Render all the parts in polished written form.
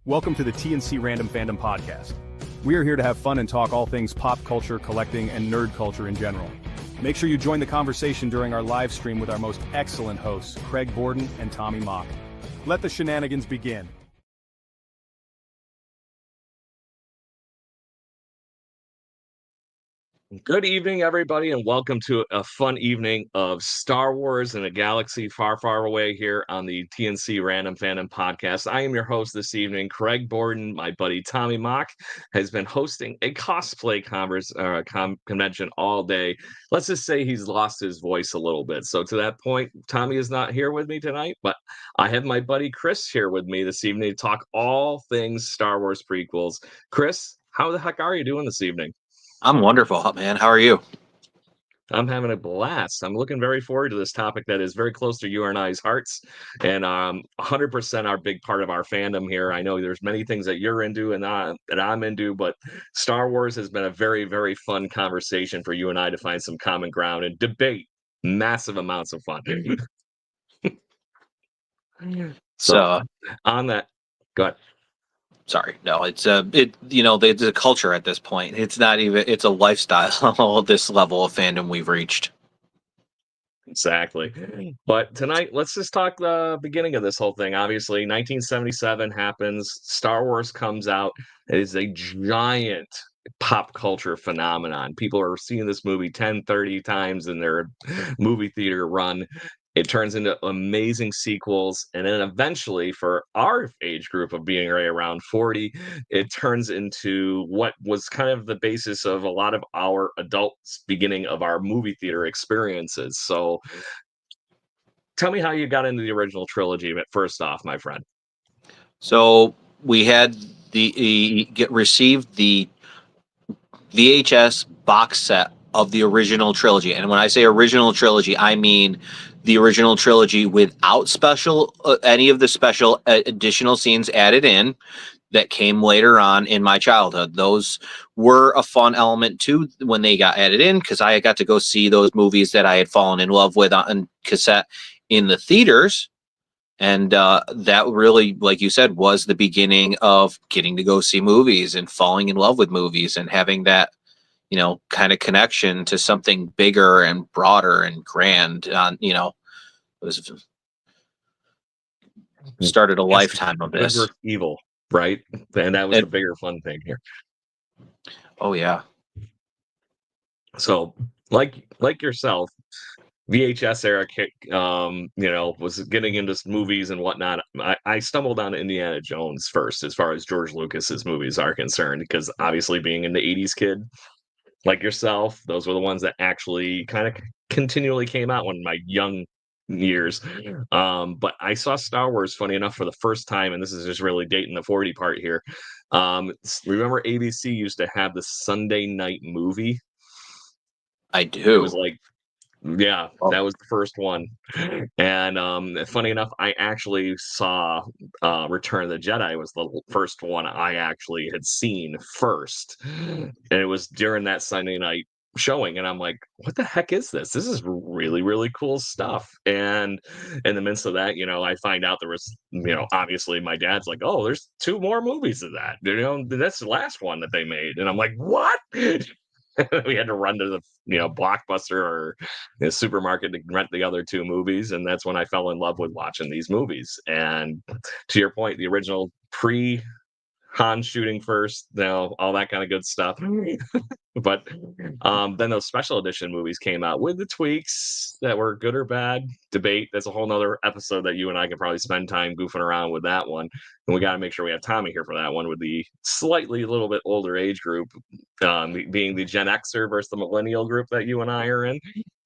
Welcome to the TNC Random Fandom Podcast. We are here to have fun and talk all things pop culture, collecting, and nerd culture in general. Make sure you join the conversation during our live stream with our most excellent hosts, Craig Borden and Tommy Mock. Let the shenanigans begin. Good evening, everybody, and welcome to a fun evening of Star Wars in a galaxy far, far away here on the TNC Random Fandom Podcast. I am your host this evening, Craig Borden. My buddy Tommy Mock has been hosting a cosplay convention all day. Let's just say he's lost his voice a little bit. So to that point, Tommy is not here with me tonight, but I have my buddy Chris here with me this evening to talk all things Star Wars prequels. Chris, how the heck are you doing this evening? I'm wonderful, man. How are you? I'm having a blast. I'm looking very forward to this topic that is very close to you and I's hearts, and 100% our big part of our fandom here. I know there's many things that you're into and that I'm into, but Star Wars has been a very, very fun conversation for you and I to find some common ground and debate massive amounts of fun. So on that, go ahead. Sorry, no, it's it's a culture at this point. It's not even, it's a lifestyle at this level of fandom we've reached. Exactly. But tonight, let's just talk the beginning of this whole thing. Obviously, 1977 happens. Star Wars comes out. It is a giant pop culture phenomenon. People are seeing this movie 10, 30 times in their movie theater run. It turns into amazing sequels. And then eventually, for our age group of being right around 40, it turns into what was kind of the basis of a lot of our adults beginning of our movie theater experiences. So tell me how you got into the original trilogy, first off, my friend. So we had received the VHS box set of the original trilogy. And when I say original trilogy, I mean the original trilogy without any of the special additional scenes added in that came later on in my childhood. Those were a fun element too when they got added in, because I got to go see those movies that I had fallen in love with on cassette in the theaters. And that really, like you said, was the beginning of getting to go see movies and falling in love with movies and having that, kind of connection to something bigger and broader and grand. It was started a lifetime of this. Good versus evil, right? And that was the bigger fun thing here. Oh yeah. So, like yourself, VHS era, was getting into movies and whatnot. I stumbled on Indiana Jones first, as far as George Lucas's movies are concerned, because obviously being an 80s kid like yourself, those were the ones that actually kind of continually came out in my young years. But I saw Star Wars, funny enough, for the first time, and this is just really dating the 40 part here. Remember ABC used to have the Sunday night movie? I do. It was like, yeah, that was the first one. And funny enough, I actually saw Return of the Jedi was the first one I actually had seen first. And it was during that Sunday night showing, and I'm like, what the heck is this? This is really, really cool stuff. And in the midst of that, I find out there was, obviously my dad's like, oh, there's 2 more movies of that. That's the last one that they made. And I'm like, what? We had to run to the Blockbuster or the supermarket to rent the other 2 movies, and that's when I fell in love with watching these movies. And to your point, the original Han shooting first, all that kind of good stuff. But then those special edition movies came out with the tweaks that were good or bad. Debate. That's a whole nother episode that you and I can probably spend time goofing around with that one. And we got to make sure we have Tommy here for that one, with the slightly a little bit older age group, being the Gen Xer versus the millennial group that you and I are in.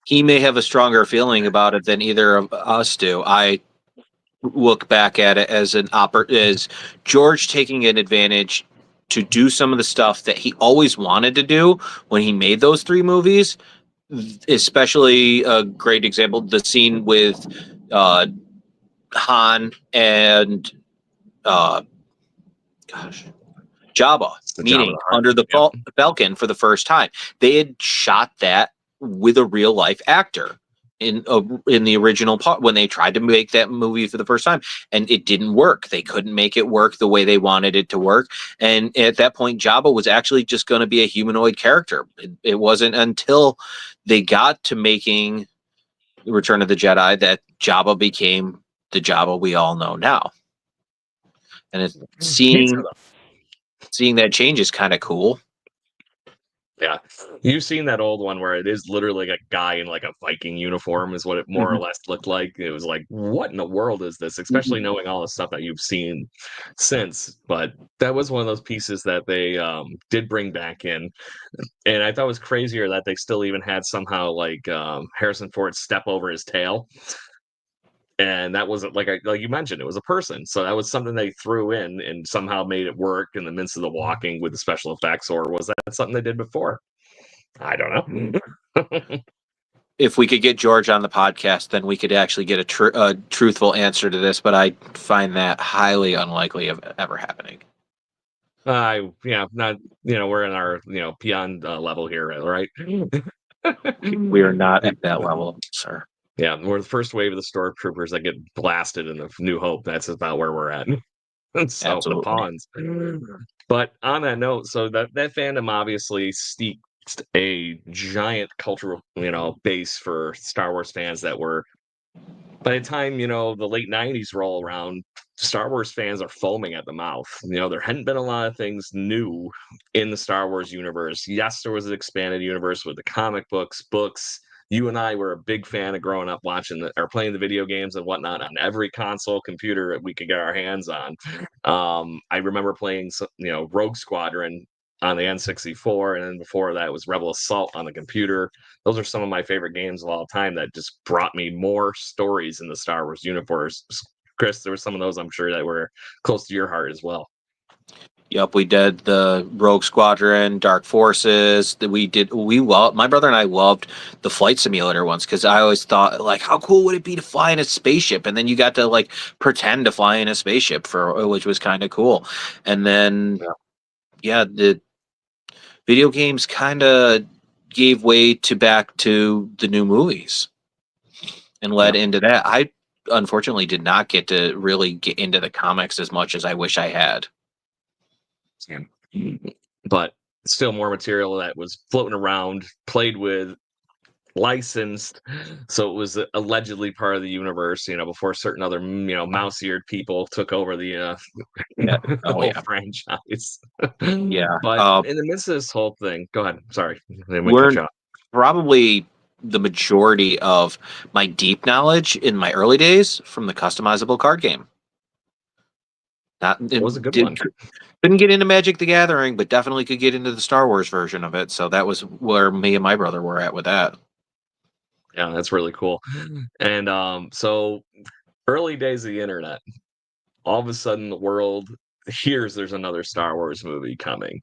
He may have a stronger feeling about it than either of us do. I look back at it as as George taking an advantage to do some of the stuff that he always wanted to do when he made those 3 movies. Especially a great example, the scene with Han and Jabba meeting under the Falcon for the first time. They had shot that with a real life actor. in the original part when they tried to make that movie for the first time, and it didn't work. They couldn't make it work the way they wanted it to work, and at that point Jabba was actually just going to be a humanoid character. It wasn't until they got to making Return of the Jedi that Jabba became the Jabba we all know now. And seeing that change is kind of cool. Yeah. You've seen that old one where it is literally like a guy in like a Viking uniform is what it more or less looked like. It was like, what in the world is this? Especially knowing all the stuff that you've seen since. But that was one of those pieces that they did bring back in. And I thought it was crazier that they still even had somehow like Harrison Ford step over his tail. And that wasn't like you mentioned, it was a person. So that was something they threw in and somehow made it work in the midst of the walking with the special effects, or was that something they did before? I don't know. If we could get George on the podcast, then we could actually get a truthful answer to this, but I find that highly unlikely of ever happening. Yeah, not, we're in our, peon level here, right? We are not at that level, sir. Yeah, we're the first wave of the stormtroopers that get blasted in the New Hope. That's about where we're at. So Absolutely. the pawns. But on that note, so that fandom obviously steeped a giant cultural, base for Star Wars fans that were, by the time, the late 90s roll around, Star Wars fans are foaming at the mouth. There hadn't been a lot of things new in the Star Wars universe. Yes, there was an expanded universe with the comic books. You and I were a big fan of growing up watching or playing the video games and whatnot on every console computer that we could get our hands on. I remember playing, Rogue Squadron on the N64, and then before that was Rebel Assault on the computer. Those are some of my favorite games of all time that just brought me more stories in the Star Wars universe. Chris, there were some of those I'm sure that were close to your heart as well. Yep, we did the Rogue Squadron, Dark Forces. My brother and I loved the flight simulator ones because I always thought, like, how cool would it be to fly in a spaceship? And then you got to like pretend to fly in a spaceship which was kind of cool. And then, the video games kind of gave way back to the new movies and led into that. I unfortunately did not get to really get into the comics as much as I wish I had. But still more material that was floating around, played with, licensed, so it was allegedly part of the universe, before certain other, mouse-eared people took over the whole franchise. But in the midst of this whole thing, go ahead. Sorry, we're probably the majority of my deep knowledge in my early days from the customizable card game. That was a good one. Couldn't get into Magic the Gathering, but definitely could get into the Star Wars version of it. So that was where me and my brother were at with that. Yeah, that's really cool. And so early days of the internet, all of a sudden the world hears there's another Star Wars movie coming.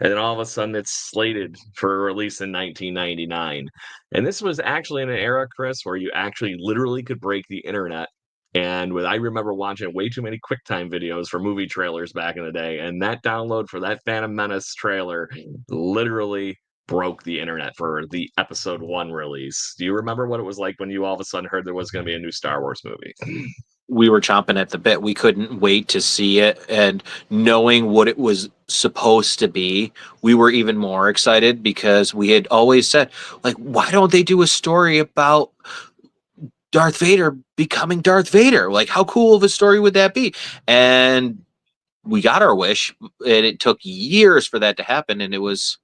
And then all of a sudden it's slated for release in 1999. And this was actually in an era, Chris, where you actually literally could break the internet. And I remember watching way too many QuickTime videos for movie trailers back in the day. And that download for that Phantom Menace trailer literally broke the internet for the episode 1 release. Do you remember what it was like when you all of a sudden heard there was going to be a new Star Wars movie? We were chomping at the bit. We couldn't wait to see it, and knowing what it was supposed to be, we were even more excited because we had always said, like, why don't they do a story about Darth Vader becoming Darth Vader? Like, how cool of a story would that be? And we got our wish, and it took years for that to happen, and it was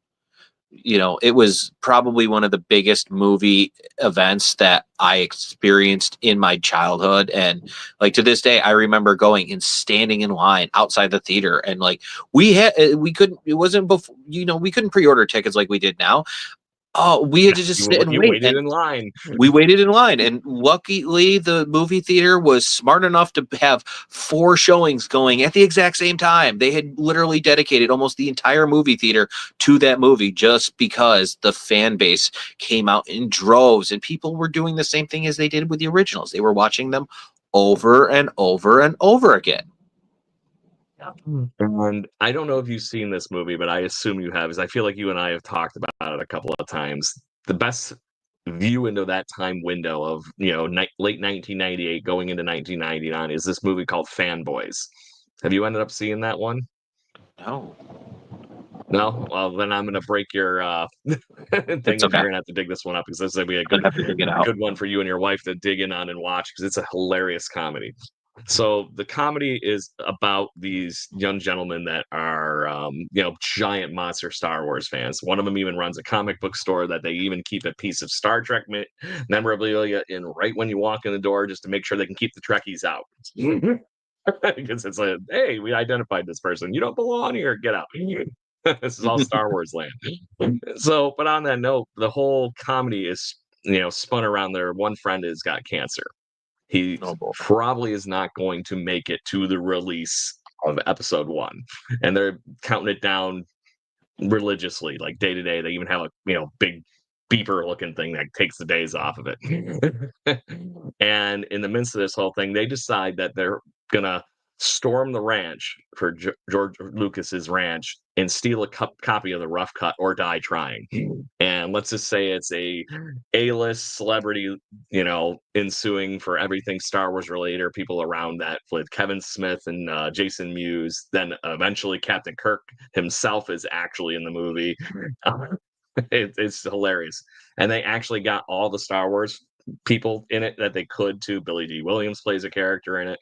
probably one of the biggest movie events that I experienced in my childhood. And like to this day, I remember going and standing in line outside the theater, and like we couldn't pre-order tickets like we did now. Oh, we had to just sit and wait. Waited in line. We waited in line, and luckily the movie theater was smart enough to have 4 showings going at the exact same time. They had literally dedicated almost the entire movie theater to that movie just because the fan base came out in droves, and people were doing the same thing as they did with the originals. They were watching them over and over and over again. And I don't know if you've seen this movie, but I assume you have, because I feel like you and I have talked about it a couple of times. The best view into that time window of, late 1998 going into 1999 is this movie called Fanboys. Have you ended up seeing that one? No, No? Well, then I'm gonna break your thing, and it's you're okay. gonna have to dig this one up because this is gonna be a I'd have to dig it out. good one for you and your wife to dig in on and watch because it's a hilarious comedy. So the comedy is about these young gentlemen that are, giant monster Star Wars fans. One of them even runs a comic book store that they even keep a piece of Star Trek memorabilia in right when you walk in the door, just to make sure they can keep the Trekkies out. Because it's like, hey, we identified this person. You don't belong here. Get out. This is all Star Wars land. So, but on that note, the whole comedy is, spun around their one friend has got cancer. He Oh boy. probably is not going to make it to the release of episode 1, and they're counting it down religiously, like day to day. They even have a big beeper looking thing that takes the days off of it. And in the midst of this whole thing, they decide that they're gonna storm the ranch for George Lucas's ranch and steal a copy of the rough cut or die trying. And let's just say it's A-list celebrity, ensuing for everything Star Wars related, or people around that, with Kevin Smith and Jason Mewes. Then eventually Captain Kirk himself is actually in the movie. It's hilarious. And they actually got all the Star Wars people in it that they could too. Billy D. Williams plays a character in it.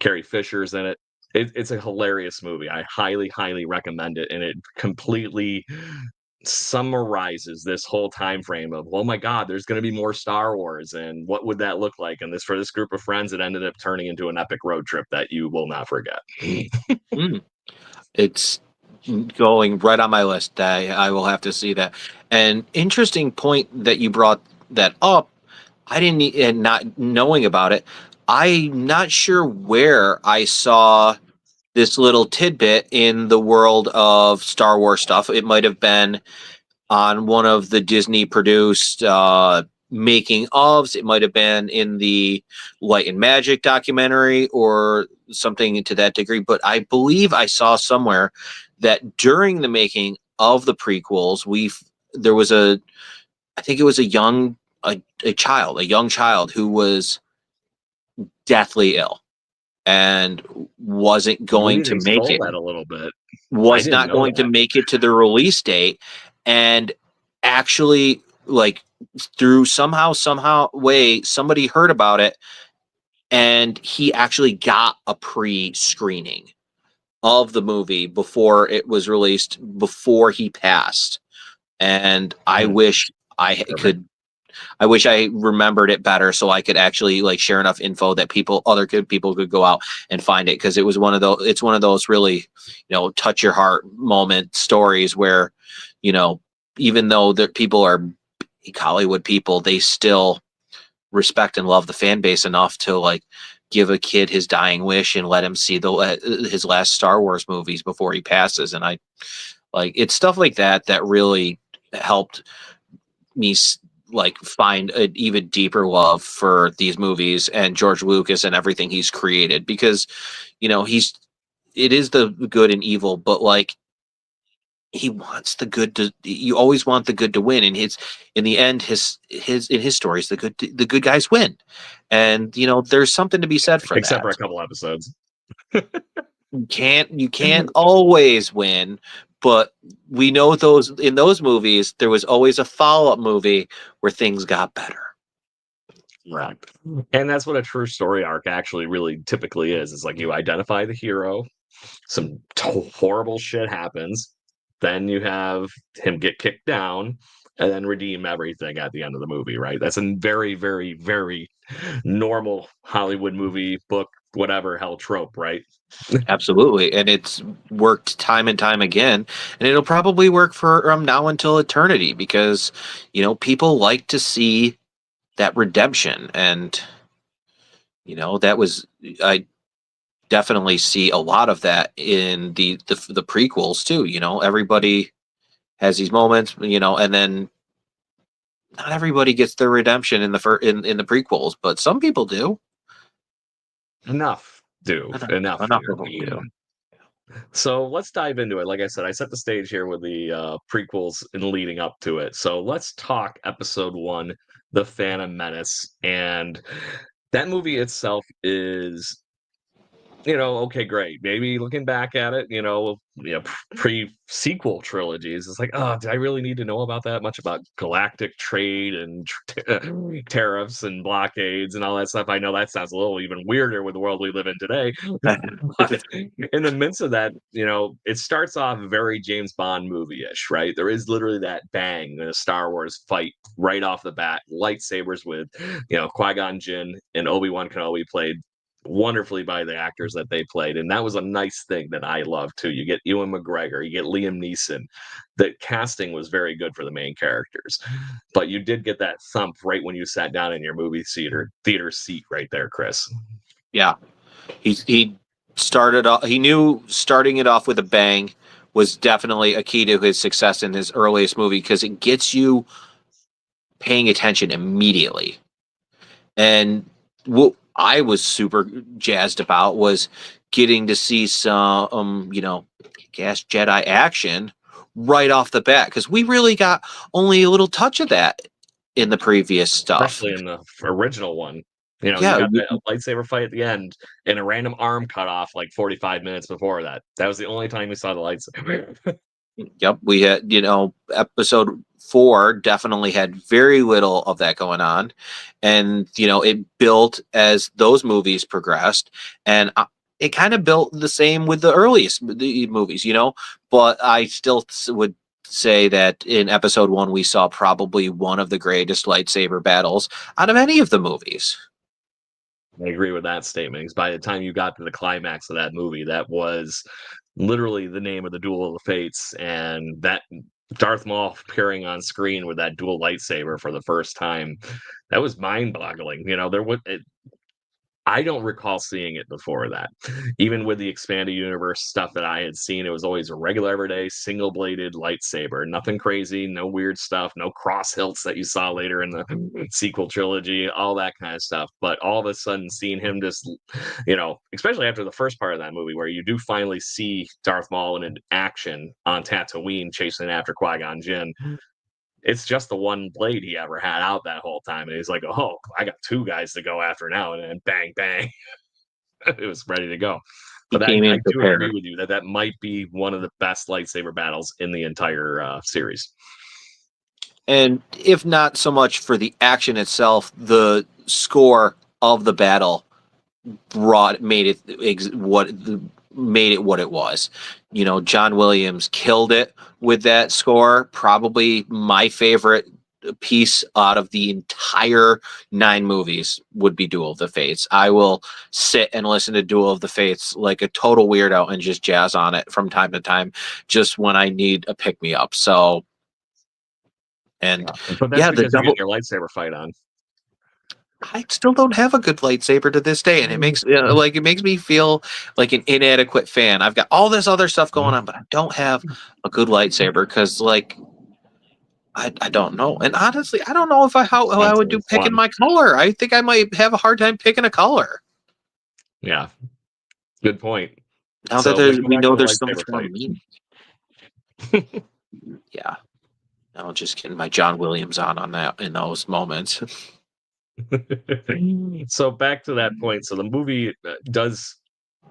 Carrie Fisher's in it. It's a hilarious movie. I highly, highly recommend it. And it completely summarizes this whole time frame of, oh my God, there's going to be more Star Wars, and what would that look like? And for this group of friends, it ended up turning into an epic road trip that you will not forget. It's going right on my list. I will have to see that. An interesting point that you brought that up. I didn't, and not knowing about it, I'm not sure where I saw this little tidbit in the world of Star Wars stuff. It might have been on one of the Disney produced making ofs. It might have been in the Light and Magic documentary or something to that degree. But I believe I saw somewhere that during the making of the prequels, there was I think it was a young child who was deathly ill and wasn't going to make it. That a little bit. Was not going to make it to the release date, and actually, like, through somehow way, somebody heard about it, and he actually got a pre-screening of the movie before it was released, before he passed. And I wish I remembered it better, so I could actually share enough info that other people could go out and find it, because it's one of those really, touch your heart moment stories where, even though people are big Hollywood people, they still respect and love the fan base enough to give a kid his dying wish and let him see his last Star Wars movies before he passes. And it's stuff like that really helped me find an even deeper love for these movies and George Lucas and everything he's created, because it is the good and evil, but he wants the good you always want the good to win, and in the end his stories, the good guys win. And there's something to be said for except that. for a couple episodes. You can't always win, but we know in those movies there was always a follow-up movie where things got better. Right. And that's what a true story arc actually really typically is. It's you identify the hero, some horrible shit happens, then you have him get kicked down, and then redeem everything at the end of the movie, right? That's a very, very, very normal Hollywood movie, book, whatever hell trope, right? Absolutely. And it's worked time and time again, and it'll probably work for now until eternity, because people like to see that redemption. And I definitely see a lot of that in the prequels too. Everybody has these moments, and then not everybody gets their redemption in the prequels, but some people do. Enough Enough people do. So let's dive into it. Like I said, I set the stage here with the prequels and leading up to it. So let's talk episode 1, The Phantom Menace. And that movie itself is, okay, great. Maybe looking back at it, pre-sequel trilogies, it's like, oh, did I really need to know about that much about galactic trade and tariffs and blockades and all that stuff? I know that sounds a little even weirder with the world we live in today. But in the midst of that, it starts off very James Bond movie-ish, right? There is literally that bang in a Star Wars fight right off the bat, lightsabers with, Qui-Gon Jinn and Obi-Wan Kenobi played wonderfully by the actors that they played, and that was a nice thing that I love too. You get Ewan McGregor, you get Liam Neeson. The casting was very good for the main characters, but you did get that thump right when you sat down in your movie theater seat right there, Chris. Yeah, he started off. He knew starting it off with a bang was definitely a key to his success in his earliest movie because it gets you paying attention immediately. And what I was super jazzed about was getting to see some, gas Jedi action right off the bat because we really got only a little touch of that in the previous stuff. Especially in the original one. You Yeah, got a lightsaber fight at the end and a random arm cut off like 45 minutes before that. That was the only time we saw the lightsaber. Yep, we had, episode 4 definitely had very little of that going on. And, it built as those movies progressed. And it kind of built the same with the earliest movies, But I still would say that in episode 1, we saw probably one of the greatest lightsaber battles out of any of the movies. I agree with that statement. Because by the time you got to the climax of that movie, that was literally the name of the Duel of the Fates, and that Darth Maul appearing on screen with that dual lightsaber for the first time, that was mind-boggling. I don't recall seeing it before that. Even with the expanded universe stuff that I had seen, it was always a regular, everyday, single-bladed lightsaber. Nothing crazy, no weird stuff, no cross hilts that you saw later in the sequel trilogy, all that kind of stuff. But all of a sudden, seeing him just, especially after the first part of that movie, where you do finally see Darth Maul in action on Tatooine chasing after Qui-Gon Jinn, it's just the one blade he ever had out that whole time. And he's like, oh, I got 2 guys to go after now. And then bang, bang. It was ready to go. But I do agree with you that might be one of the best lightsaber battles in the entire series. And if not so much for the action itself, the score of the battle made it what it was. John Williams killed it with that score. Probably my favorite piece out of the entire 9 movies would be Duel of the Fates. I will sit and listen to Duel of the Fates like a total weirdo and just jazz on it from time to time, just when I need a pick me up. So, and but that's because you get your lightsaber fight on. I still don't have a good lightsaber to this day, and it makes me feel like an inadequate fan. I've got all this other stuff going on, but I don't have a good lightsaber because, I don't know. And honestly, I don't know how I would do picking my color. I think I might have a hard time picking a color. Yeah, good point. Now that we know there's so much more meaning. Yeah, I'm just getting my John Williams on that in those moments. So back to that point. So the movie does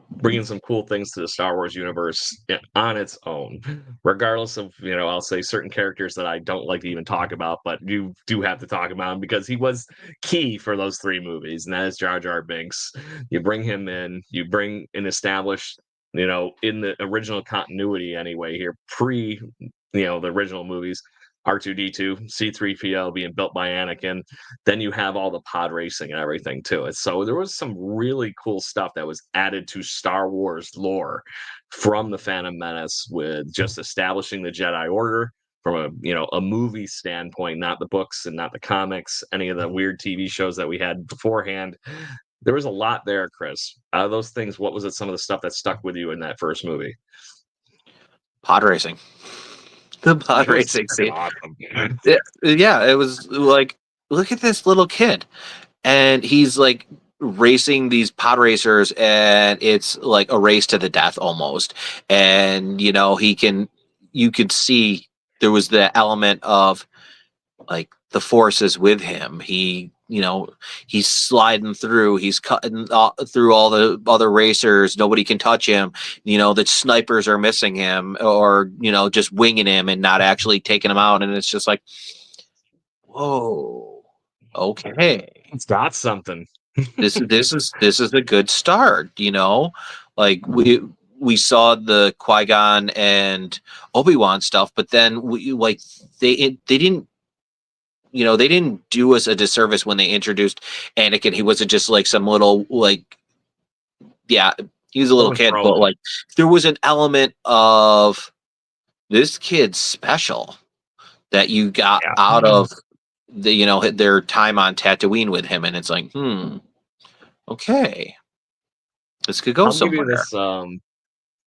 bring in some cool things to the Star Wars universe on its own, regardless of, I'll say certain characters that I don't like to even talk about, but you do have to talk about him because he was key for those 3 movies, and that is Jar Jar Binks. You bring him in, you bring an established, in the original continuity anyway here, the original movies, R2-D2, C-3PO being built by Anakin. Then you have all the pod racing and everything to it. So there was some really cool stuff that was added to Star Wars lore from the Phantom Menace, with just establishing the Jedi Order from a movie standpoint, not the books and not the comics, any of the weird TV shows that we had beforehand. There was a lot there, Chris. Out of those things, what was some of the stuff that stuck with you in that first movie? Pod racing. The pod racing scene. Awesome. Yeah, it was like, look at this little kid. And he's like racing these pod racers, and it's like a race to the death almost. And you could see there was the element of like the force is with him. He's sliding through, he's cutting through all the other racers. Nobody can touch him. The snipers are missing him, or just winging him and not actually taking him out. And it's just like, whoa, okay, It's got something. this is a good start. Like we saw the Qui-Gon and Obi-Wan stuff, but then they didn't they didn't do us a disservice when they introduced Anakin. He wasn't just like some little yeah, he was a little kid, but like there was an element of this kid's special that you got out of their time on Tatooine with him, and it's like, okay, this could go somewhere. I'll give you this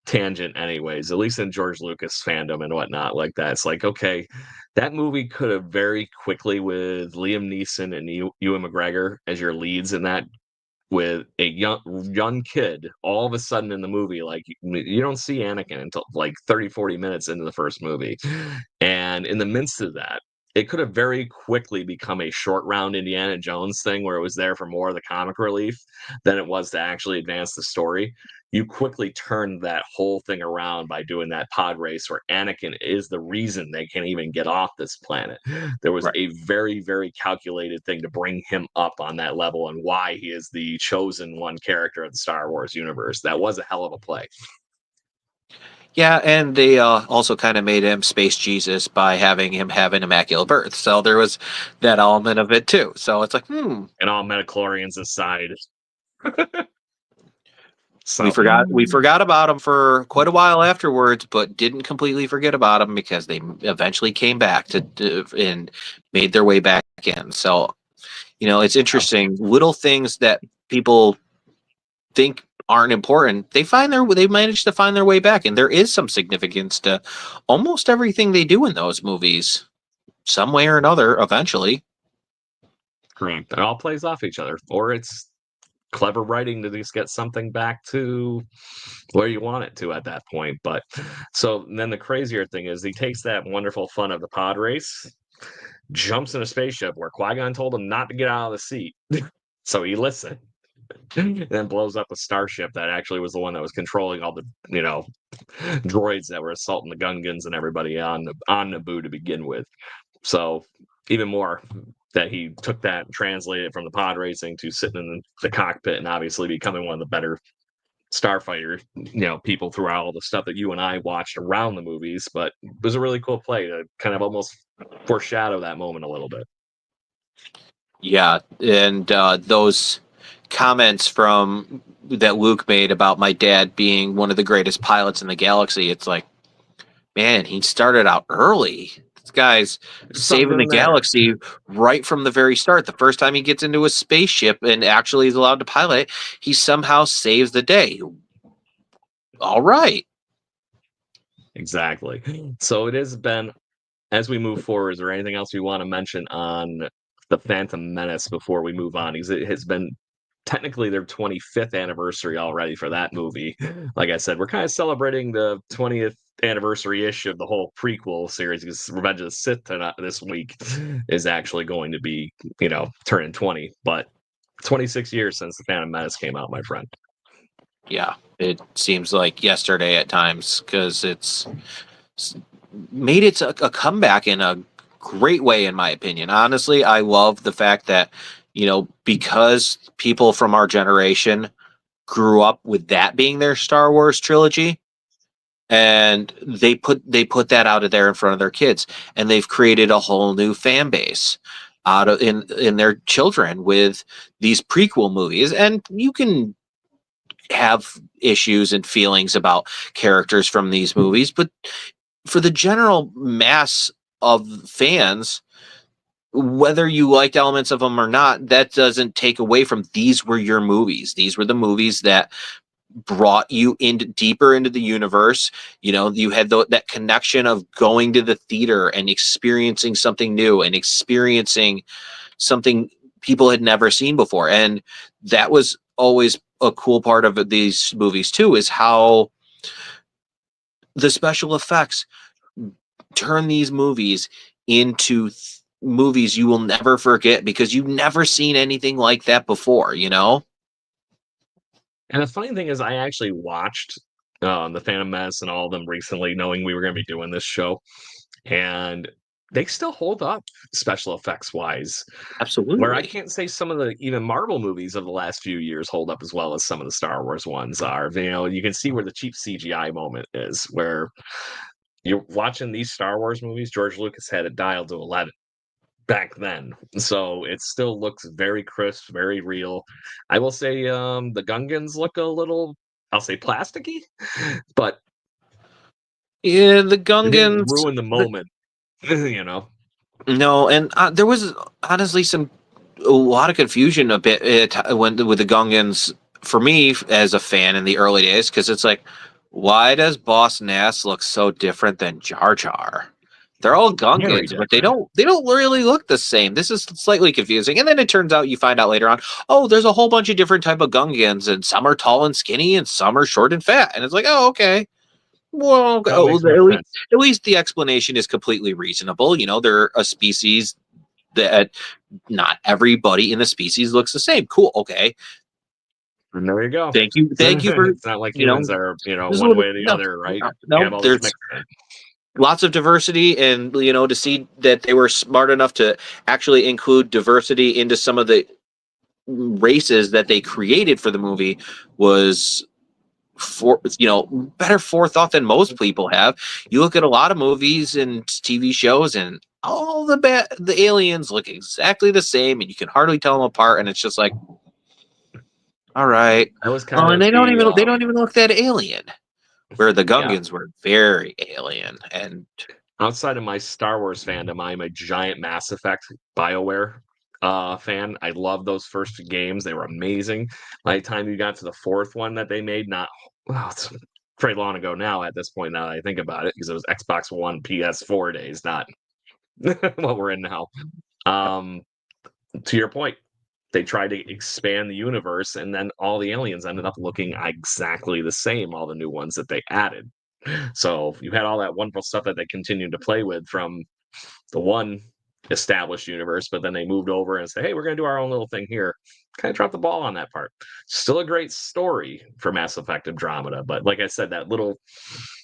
tangent anyways, at least in George Lucas fandom and whatnot like that. It's like, okay, that movie could have very quickly, with Liam Neeson and Ewan McGregor as your leads in that, with a young kid, all of a sudden in the movie, like you don't see Anakin until like 30-40 minutes into the first movie. And in the midst of that, it could have very quickly become a short round Indiana Jones thing where it was there for more of the comic relief than it was to actually advance the story. You quickly turned that whole thing around by doing that pod race where Anakin is the reason they can even get off this planet. There was a very, very calculated thing to bring him up on that level, and why he is the chosen one character of the Star Wars universe. That was a hell of a play. Yeah, and they also kind of made him Space Jesus by having him have an immaculate birth. So there was that element of it too. So it's like, And all midichlorians aside. So we forgot about him for quite a while afterwards, but didn't completely forget about him because they eventually came back and made their way back in. So, it's interesting. Little things that people think aren't important, they manage to find their way back, and there is some significance to almost everything they do in those movies, some way or another. Eventually, correct. It all plays off each other, or it's clever writing to just get something back to where you want it to at that point. But so then the crazier thing is he takes that wonderful fun of the pod race, jumps in a spaceship where Qui-Gon told him not to get out of the seat. So he listened. And then blows up a starship that actually was the one that was controlling all the, droids that were assaulting the Gungans and everybody on Naboo to begin with. So even more that he took that and translated it from the pod racing to sitting in the cockpit and obviously becoming one of the better starfighter, people throughout all the stuff that you and I watched around the movies. But it was a really cool play to kind of almost foreshadow that moment a little bit. Yeah, and those comments from that Luke made about my dad being one of the greatest pilots in the galaxy, it's like, man, he started out early. This guy's saving the galaxy right from the very start. The first time he gets into a spaceship and actually is allowed to pilot, he somehow saves the day. All right. Exactly. So it has been, as we move forward, is there anything else you want to mention on the Phantom Menace before we move on? Because it has been technically their 25th anniversary already for that movie. Like I said, we're kind of celebrating the 20th anniversary-ish of the whole prequel series, because Revenge of the Sith this week is actually going to be, turning 20. But 26 years since the Phantom Menace came out, my friend. Yeah, it seems like yesterday at times, because it's made it a comeback in a great way, in my opinion. Honestly, I love the fact that, because people from our generation grew up with that being their Star Wars trilogy, and they put that out of there in front of their kids, and they've created a whole new fan base out of in their children with these prequel movies. And you can have issues and feelings about characters from these movies, but for the general mass of fans, whether you liked elements of them or not, that doesn't take away from, these were your movies. These were the movies that brought you deeper into the universe. You had that connection of going to the theater and experiencing something new and experiencing something people had never seen before. And that was always a cool part of these movies too, is how the special effects turn these movies into movies you will never forget, because you've never seen anything like that before, you know? And the funny thing is, I actually watched the Phantom Menace and all of them recently, knowing we were going to be doing this show, and they still hold up special effects wise. Where I Absolutely. can't say some of the even Marvel movies of the last few years hold up as well as some of the Star Wars ones are. You know, you can see where the cheap CGI moment is, where you're watching these Star Wars movies. George Lucas had it dialed to 11 back then, so it still looks very crisp, very real. I will say the Gungans look a little, I'll say, plasticky, but Yeah, the it didn't Gungans. ruin the moment. You know. No, and there was honestly a lot of confusion a bit when with the Gungans for me as a fan in the early days, because it's like, why does Boss Nass look so different than Jar Jar? They're all Very Gungans, but different. they don't really look the same. This is slightly confusing. And then it turns out, you find out later on, oh, there's a whole bunch of different type of Gungans, and some are tall and skinny, and some are short and fat. And it's like, oh, okay. Well, That makes more sense. at least the explanation is completely reasonable. You know, they're a species that not everybody in the species looks the same. Cool. Okay. And there you go. Thank you. Thank you for, It's not like you know, humans are, there's a one little way or the no, other, right? no, We no, have all this there's mixed in. lots of diversity, and, you know, to see that they were smart enough to actually include diversity into some of the races that they created for the movie was, for, you know, better forethought than most people have. You look at a lot of movies and TV shows, and all the aliens look exactly the same, and you can hardly tell them apart. And it's just like, all right. That was Oh, kind and of the they don't even look that alien. Where the yeah. Gungans were very alien. And Outside of my Star Wars fandom, I'm a giant Mass Effect BioWare fan. I love those first games. They were amazing. By the time you got to the fourth one that they made, not well, it's pretty long ago now at this point, now that I think about it, because it was Xbox One, PS4 days, not what we're in now. To your point, they tried to expand the universe, and then all the aliens ended up looking exactly the same, all the new ones that they added. So you had all that wonderful stuff that they continued to play with from the one established universe, but then they moved over and said, hey, we're going to do our own little thing here. Kind of dropped the ball on that part. Still a great story for Mass Effect Andromeda, but like I said, that little,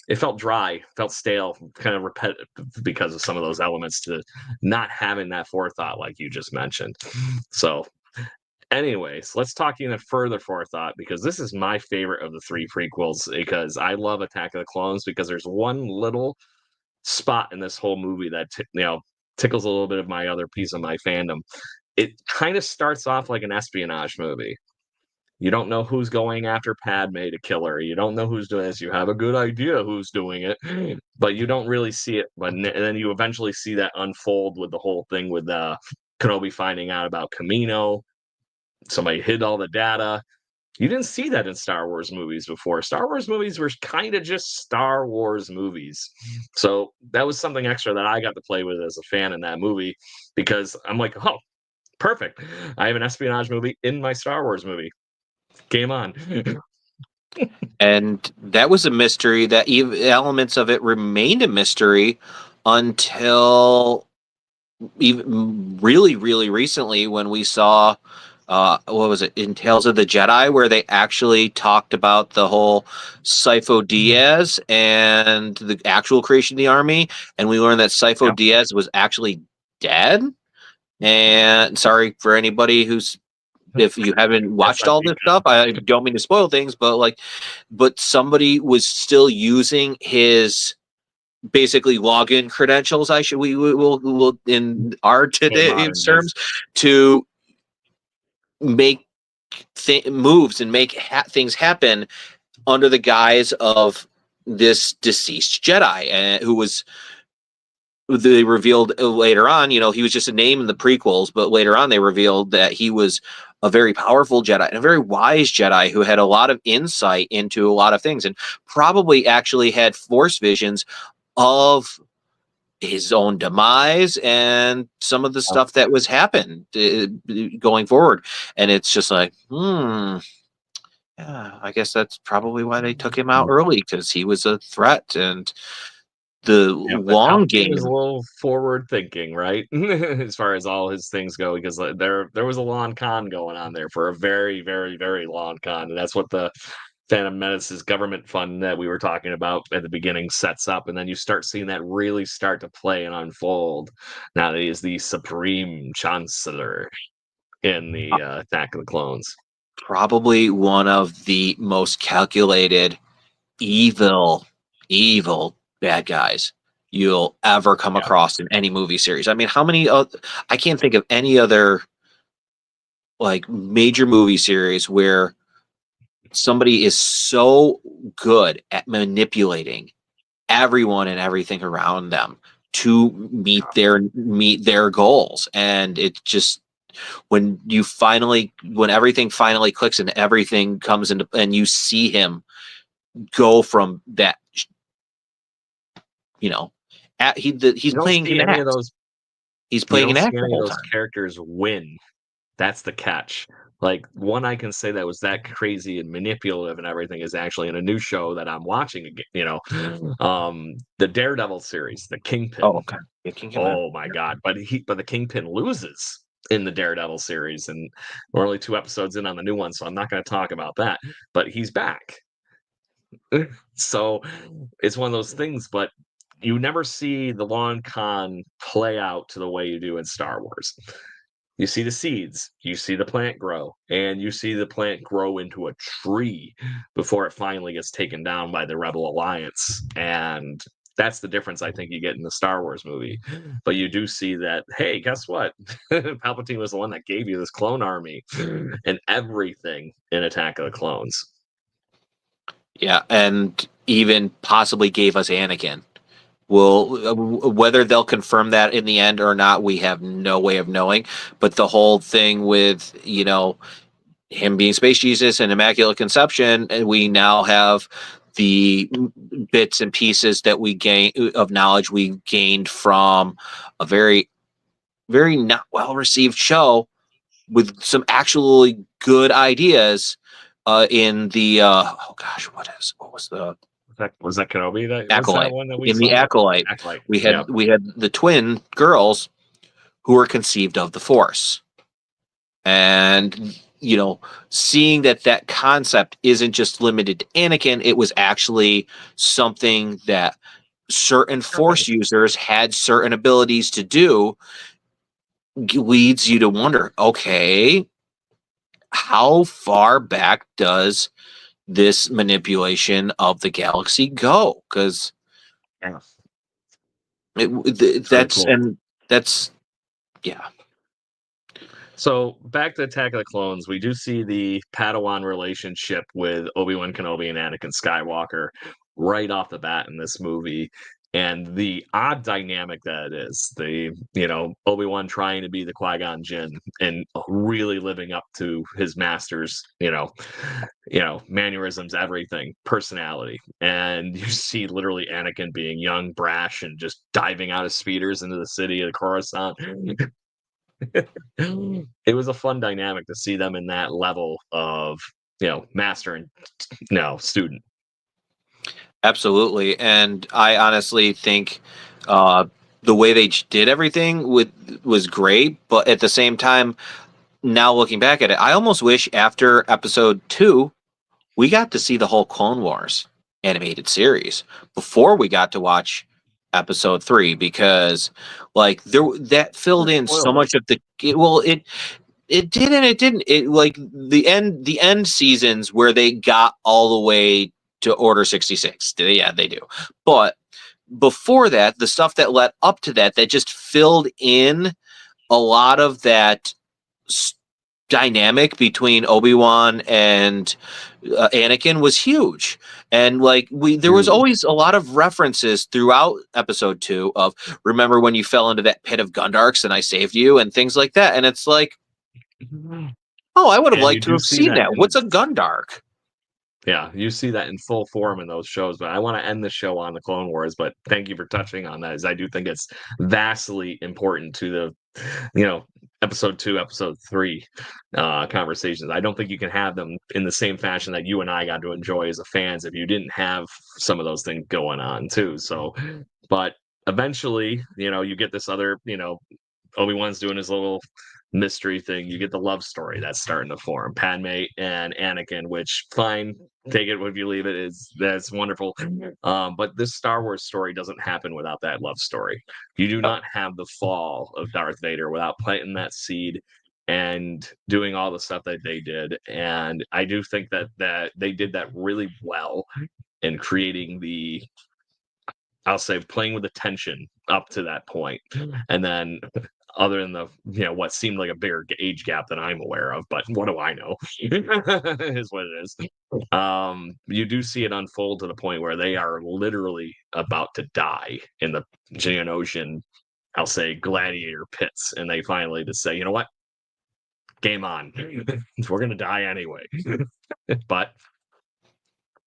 it felt dry, felt stale, kind of repetitive because of some of those elements to not having that forethought, like you just mentioned. So anyways, let's talk even further forethought, because this is my favorite of the three prequels, because I love Attack of the Clones, because there's one little spot in this whole movie that tickles a little bit of my other piece of my fandom. It kind of starts off like an espionage movie. You don't know who's going after Padme to kill her. You don't know who's doing this. You have a good idea who's doing it, but you don't really see it. But and then you eventually see that unfold with the whole thing with Kenobi finding out about Camino. Somebody hid all the data. You didn't see that in Star Wars movies before. Star Wars movies were kind of just Star Wars movies. So that was something extra that I got to play with as a fan in that movie, because I'm like, oh, perfect. I have an espionage movie in my Star Wars movie. Game on. and that was a mystery that elements of it remained a mystery until even really recently, when we saw what was it, in Tales of the Jedi, where they actually talked about the whole Sifo Dyas and the actual creation of the army, and we learned that Sifo Dyas was actually dead. And sorry for anybody who's, if you haven't watched all this stuff, I don't mean to spoil things, but somebody was still using his basically login credentials. We will in our today's terms to make moves and make things happen under the guise of this deceased Jedi, and who was, they revealed later on, you know, he was just a name in the prequels, but later on they revealed that he was a very powerful Jedi and a very wise Jedi who had a lot of insight into a lot of things, and probably actually had force visions of his own demise and some of the stuff that was happened going forward. And it's just like, yeah, I guess that's probably why they took him out early, because he was a threat. And the Yeah, but long Palpatine was a game, little forward thinking, right? As far as all his things go, because there was a long con going on there for a very, very, very long con, and that's what the Phantom Menace's government fund that we were talking about at the beginning sets up, and then you start seeing that really start to play and unfold. Now that he is the Supreme Chancellor in the Attack of the Clones. probably one of the most calculated, evil bad guys you'll ever come Yeah. across in any movie series. I mean, how many I can't think of any other like major movie series where somebody is so good at manipulating everyone and everything around them to meet their goals. And it just, when everything finally clicks and everything comes into, and you see him go from that, he's You don't playing see an any of act. those. He's You playing don't an see act the any of whole those time. characters win. That's the catch. Like, one I can say that was that crazy and manipulative and everything is actually in a new show that I'm watching again, the Daredevil series, the Kingpin. Oh, okay. Oh my god. But the Kingpin loses in the Daredevil series, and we're only 2 episodes in on the new one, so I'm not gonna talk about that. But he's back. So it's one of those things, but you never see the long con play out to the way you do in Star Wars. You see the seeds, you see the plant grow, and you see the plant grow into a tree before it finally gets taken down by the Rebel Alliance. And that's the difference I think you get in the Star Wars movie. But you do see that, hey, guess what? Palpatine was the one that gave you this clone army and everything in Attack of the Clones. Yeah, and even possibly gave us Anakin. Well, whether they'll confirm that in the end or not, we have no way of knowing. But the whole thing with, him being Space Jesus and Immaculate Conception, and we now have the bits and pieces that we gain of knowledge we gained from a very, very not well received show with some actually good ideas in the what was the Was that Kenobi? What's that Acolyte? one that we In the saw? Acolyte, Acolyte. we Yeah. had the twin girls who were conceived of the Force, and seeing that concept isn't just limited to Anakin, it was actually something that certain Force users had certain abilities to do, leads you to wonder, okay, how far back does this manipulation of the galaxy go? Because Yeah. that's cool. yeah. So back to Attack of the Clones, we do see the Padawan relationship with Obi-Wan Kenobi and Anakin Skywalker right off the bat in this movie. And the odd dynamic that it is, Obi-Wan trying to be the Qui-Gon Jinn and really living up to his master's, mannerisms, everything, personality. And you see literally Anakin being young, brash, and just diving out of speeders into the city of Coruscant. It was a fun dynamic to see them in that level of master and student. Absolutely. And I honestly think the way they did everything was great. But at the same time, now looking back at it, I almost wish after episode 2, we got to see the whole Clone Wars animated series before we got to watch episode 3, because that filled in so much of it did and it didn't. It like the end seasons where they got all the way to Order 66. Yeah, they do. But before that, the stuff that led up to that just filled in a lot of that dynamic between Obi-Wan and Anakin was huge. And there was always a lot of references throughout episode 2 of, remember when you fell into that pit of Gundarks and I saved you, and things like that. And it's like, oh, I would have liked to have seen that. What's a Gundark? Yeah, you see that in full form in those shows, but I want to end the show on the Clone Wars, but thank you for touching on that, as I do think it's vastly important to the, episode 2, episode 3 conversations. I don't think you can have them in the same fashion that you and I got to enjoy as a fans if you didn't have some of those things going on too. So, but eventually, you get this other, Obi-Wan's doing his little mystery thing. You get the love story that's starting to form. Padme and Anakin, which fine, take it if you leave it, that's wonderful. But this Star Wars story doesn't happen without that love story. You do not have the fall of Darth Vader without planting that seed and doing all the stuff that they did. And I do think that they did that really well in creating the, I'll say, playing with the tension up to that point. And then other than the, what seemed like a bigger age gap than I'm aware of, but what do I know? Is what it is. You do see it unfold to the point where they are literally about to die in the Geonosian, I'll say, gladiator pits, and they finally just say, you know what? Game on. We're gonna die anyway. But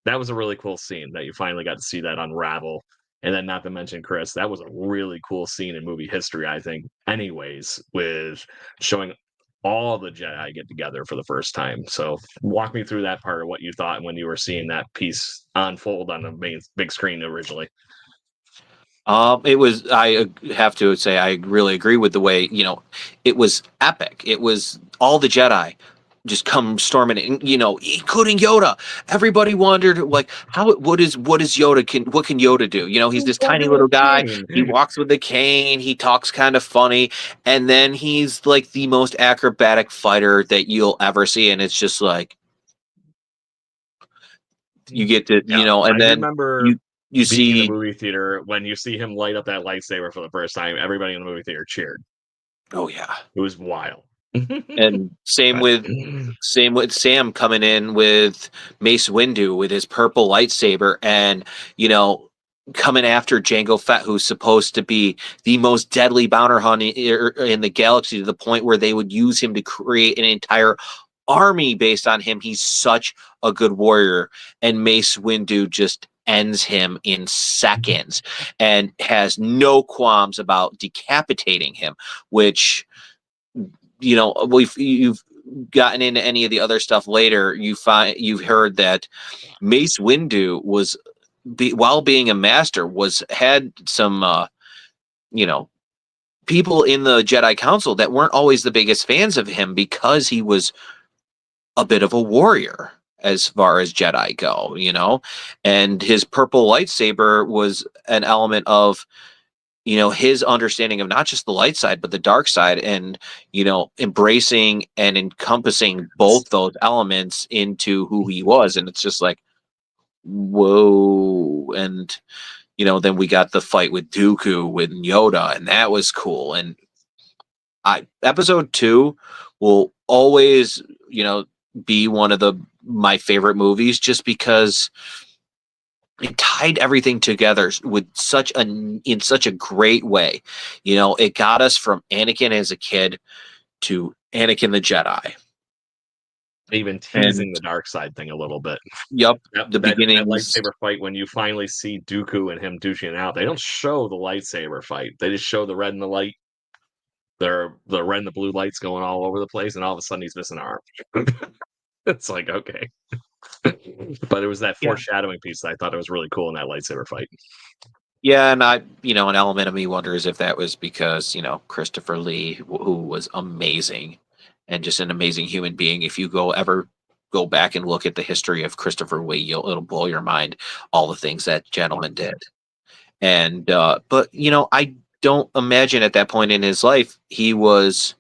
that was a really cool scene that you finally got to see that unravel. And then, not to mention, Chris, that was a really cool scene in movie history, I think, anyways, with showing all the Jedi get together for the first time. So walk me through that part of what you thought when you were seeing that piece unfold on the main big screen originally. It was, I have to say, I really agree with the way, it was epic. It was all the Jedi just come storming in, including Yoda. Everybody wondered, like, what is Yoda, what can Yoda do? He's this tiny little guy. He walks with a cane. He talks kind of funny. And then he's like the most acrobatic fighter that you'll ever see. And it's just like, you get to, and I then remember you being see in the movie theater when you see him light up that lightsaber for the first time. Everybody in the movie theater cheered. oh yeah. It was wild. And same with Sam coming in with Mace Windu with his purple lightsaber, and coming after Jango Fett, who's supposed to be the most deadly bounty hunter in the galaxy, to the point where they would use him to create an entire army based on him. He's such a good warrior, and Mace Windu just ends him in seconds and has no qualms about decapitating him, which you've gotten into any of the other stuff later, you've heard that Mace Windu was, while being a master, had some people in the Jedi Council that weren't always the biggest fans of him, because he was a bit of a warrior as far as Jedi go, and his purple lightsaber was an element of his understanding of not just the light side, but the dark side, and, embracing and encompassing both those elements into who he was. And it's just like, whoa. And, then we got the fight with Dooku with Yoda, and that was cool. And episode 2 will always, be one of my favorite movies, just because it tied everything together with in such a great way. It got us from Anakin as a kid to Anakin the Jedi. Even teasing the dark side thing a little bit. Yep. The beginning, that lightsaber fight, when you finally see Dooku and him douching out, they don't show the lightsaber fight. They just show the red and the light. The red and the blue lights going all over the place, and all of a sudden he's missing an arm. It's like, okay. But it was that foreshadowing piece that I thought it was really cool in that lightsaber fight. Yeah, and an element of me wonders if that was because, Christopher Lee, who was amazing and just an amazing human being. If you ever go back and look at the history of Christopher Lee, it'll blow your mind, all the things that gentleman did. And but I don't imagine at that point in his life he was,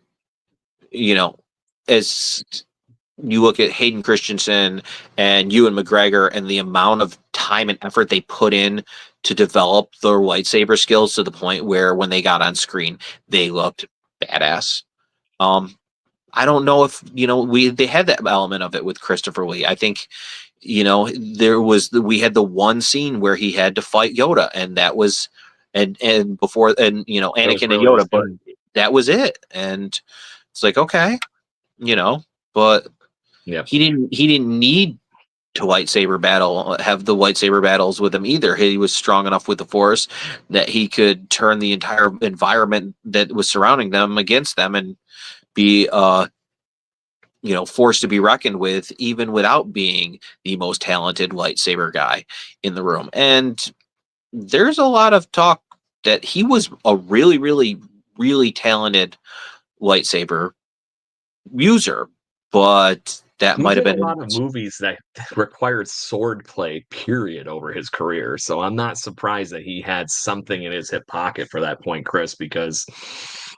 as you look at Hayden Christensen and Ewan McGregor and the amount of time and effort they put in to develop their lightsaber skills, to the point where when they got on screen, they looked badass. I don't know if, they had that element of it with Christopher Lee. I think, we had the one scene where he had to fight Yoda, and that was, and before, and, Anakin and Yoda, but that was it. And it's like, okay, but yeah, he didn't need lightsaber have the lightsaber battles with him either. He was strong enough with the Force that he could turn the entire environment that was surrounding them against them and be forced to be reckoned with, even without being the most talented lightsaber guy in the room. And there's a lot of talk that he was a really, really, really talented lightsaber user, but that He might have did a been lot of movies that required sword play, period, over his career. So I'm not surprised that he had something in his hip pocket for that point, Chris, because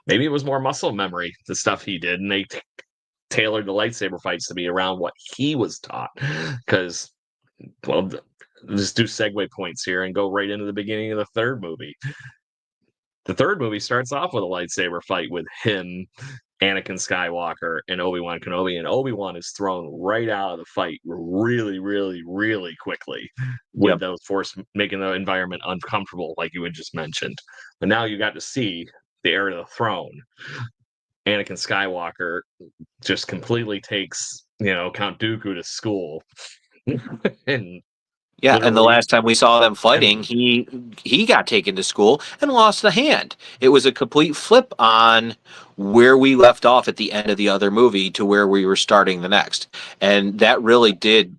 maybe it was more muscle memory, the stuff he did, and they tailored the lightsaber fights to be around what he was taught. Because, well, just do segue points here and go right into the beginning of the third movie. The third movie starts off with a lightsaber fight with him, Anakin Skywalker, and Obi-Wan Kenobi, and Obi-Wan is thrown right out of the fight really, really, really quickly with those force making the environment uncomfortable, like you had just mentioned. But now you got to see the heir to the throne. Anakin Skywalker just completely takes, Count Dooku to school. And yeah, and the literally, last time we saw them fighting, he got taken to school and lost the hand. It was a complete flip on where we left off at the end of the other movie to where we were starting the next. And that really did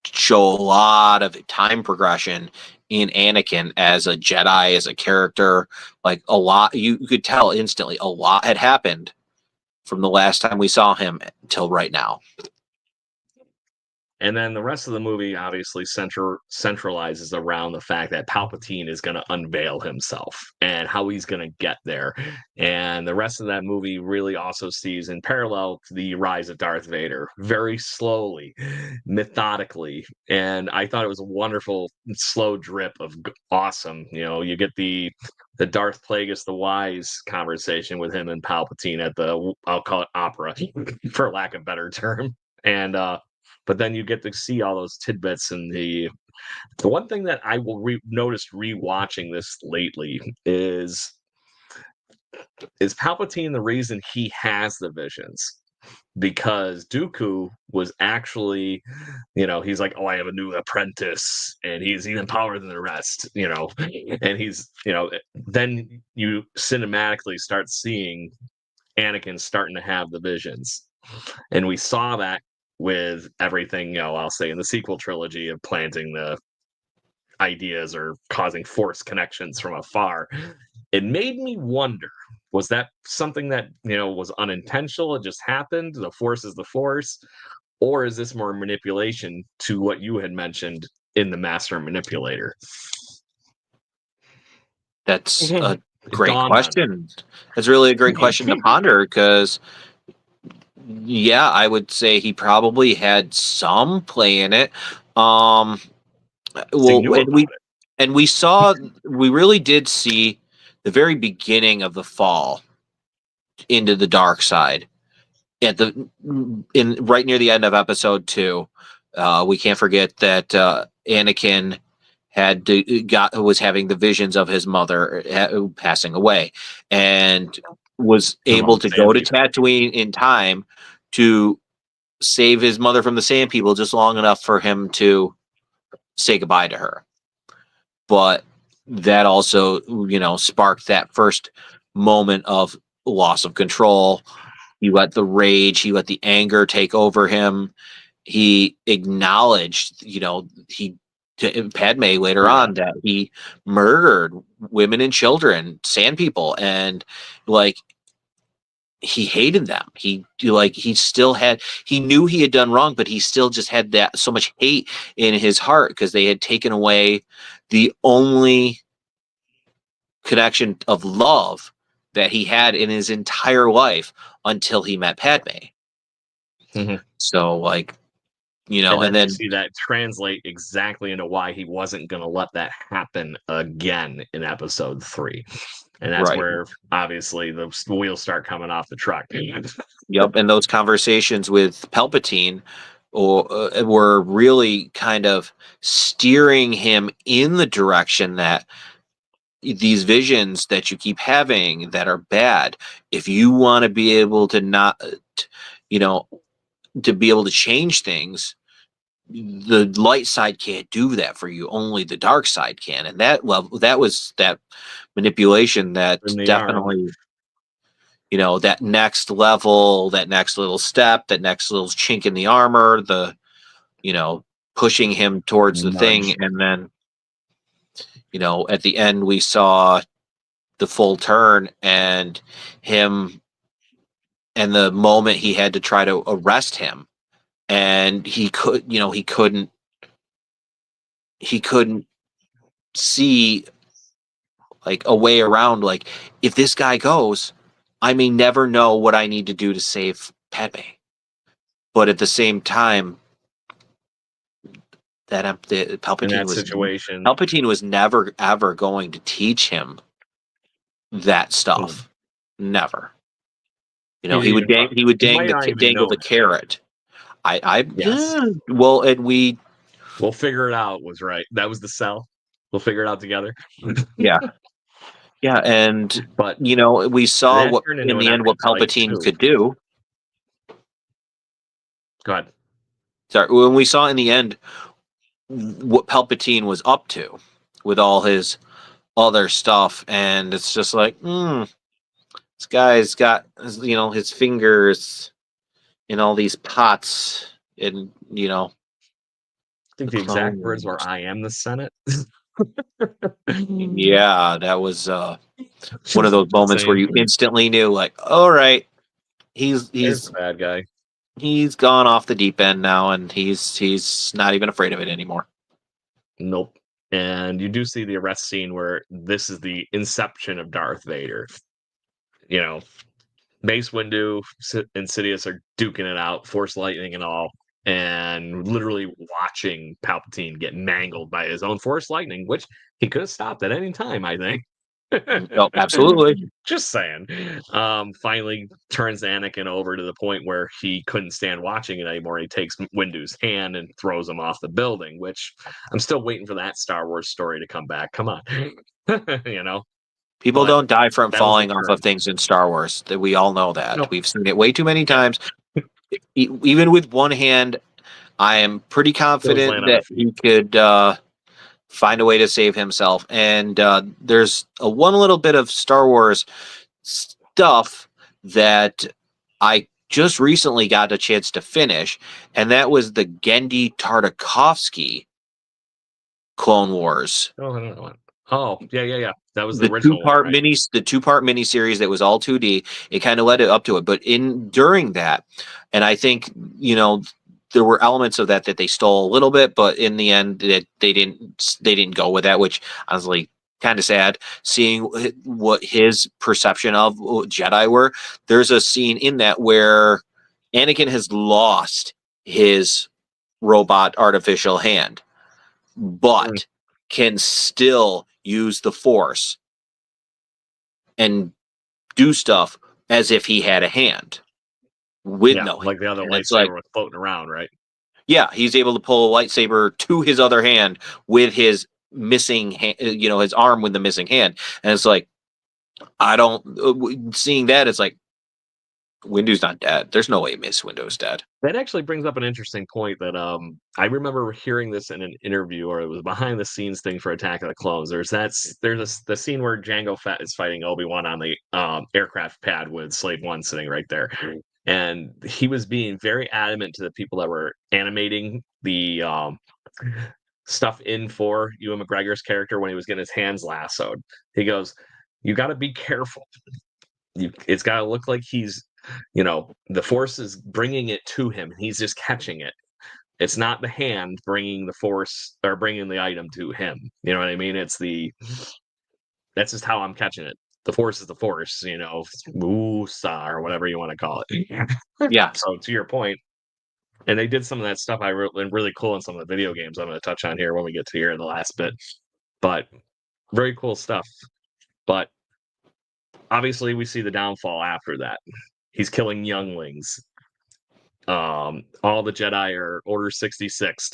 show a lot of time progression in Anakin as a Jedi, as a character. Like a lot, you could tell instantly a lot had happened from the last time we saw him till right now. and then the rest of the movie obviously centralizes around the fact that Palpatine is going to unveil himself and how he's going to get there. And the rest of that movie really also sees in parallel the rise of Darth Vader, very slowly, methodically. And I thought it was a wonderful, slow drip of awesome. You get the Darth Plagueis the Wise conversation with him and Palpatine at the, I'll call it opera, for lack of a better term. And but then you get to see all those tidbits. And the one thing that I will noticed rewatching this lately is Palpatine the reason he has the visions? Because Dooku was actually, he's like, oh, I have a new apprentice, and he's even power than the rest, and he's, then you cinematically start seeing Anakin starting to have the visions, and we saw that with everything, I'll say in the sequel trilogy of planting the ideas or causing force connections from afar. It made me wonder, was that something that, was unintentional? It just happened. The force is the force. Or is this more manipulation to what you had mentioned in the master manipulator? That's a great question. That's really a great question to ponder because, yeah, I would say he probably had some play in it. Well, we really did see the very beginning of the fall into the dark side right near the end of episode 2. We can't forget that Anakin was having the visions of his mother passing away, and was able to go to Tatooine in time to save his mother from the Sand People just long enough for him to say goodbye to her. But that also, sparked that first moment of loss of control. He let the rage, he let the anger take over him. He acknowledged, to Padme later on that he murdered women and children, Sand People, and he hated them. He knew he had done wrong, but he still just had that so much hate in his heart because they had taken away the only connection of love that he had in his entire life until he met Padme. Mm-hmm. So and then you see that translate exactly into why he wasn't going to let that happen again in episode 3. And that's where obviously the wheels start coming off the truck. Yep. And those conversations with Palpatine were really kind of steering him in the direction that these visions that you keep having that are bad, if you want to be able to to be able to change things, the light side can't do that for you. Only the dark side can. And that was that manipulation that In the arm. definitely, that next level, that next little step, that next little chink in the armor, pushing him towards the thing. Nudge. And then, at the end, we saw the full turn and him, and the moment he had to try to arrest him, and he couldn't see like a way around. Like, if this guy goes, I may never know what I need to do to save Padme. But at the same time, In that situation, Palpatine was never ever going to teach him that stuff. Never. He would dangle the carrot. Yes. Well, and we'll figure it out was right. That was the sell. We'll figure it out together. Yeah. Yeah, and but we saw what in the end what Palpatine could do. Go ahead. Sorry, when we saw in the end what Palpatine was up to with all his other stuff, and it's just like, this guy's got his fingers in all these pots, and I think the exact words were, "I am the Senate." Yeah, that was one of those moments where you instantly knew, like, all right, he's a bad guy. He's gone off the deep end now, and he's not even afraid of it anymore. Nope. And you do see the arrest scene where this is the inception of Darth Vader. Mace Windu, Insidious are duking it out, Force lightning and all, and literally watching Palpatine get mangled by his own Force lightning, which he could have stopped at any time, I think. Oh, absolutely. Just saying. Finally turns Anakin over to the point where he couldn't stand watching it anymore. He takes Windu's hand and throws him off the building, which I'm still waiting for that Star Wars story to come back. Come on. People don't die from falling off of things in Star Wars. That we all know that. Nope. We've seen it way too many times. Even with one hand, I am pretty confident that he could find a way to save himself. And there's one little bit of Star Wars stuff that I just recently got a chance to finish, and that was the Genndy Tartakovsky Clone Wars. Oh, I don't know. Oh, yeah. That was the original two-part the two-part miniseries that was all 2D. It kind of led it up to it, but during that, and I think there were elements of that they stole a little bit, but in the end, they didn't go with that, which honestly kind of sad. Seeing what his perception of Jedi were, there's a scene in that where Anakin has lost his robot artificial hand, but can still use the Force and do stuff as if he had a hand with no hand. Like the other lightsaber was floating around, right? Yeah, he's able to pull a lightsaber to his other hand with his missing hand, his arm with the missing hand. And it's like, seeing that, it's like, Windu's not dead. There's no way Miss Windu's dead. That actually brings up an interesting point that I remember hearing this in an interview, or it was behind the scenes thing for Attack of the Clones. There's the scene where Jango Fett is fighting Obi-Wan on the aircraft pad with Slave One sitting right there. And he was being very adamant to the people that were animating the stuff in for Ewan McGregor's character when he was getting his hands lassoed. He goes, "You got to be careful. It's got to look like he's, the Force is bringing it to him. He's just catching it. It's not the hand bringing the Force or bringing the item to him. You know what I mean? That's just how I'm catching it. The Force is the Force, Musa or whatever you want to call it." Yeah. So to your point, and they did some of that stuff really cool in some of the video games I'm going to touch on here when we get to here in the last bit. But very cool stuff. But obviously we see the downfall after that. He's killing younglings. All the Jedi are Order 66.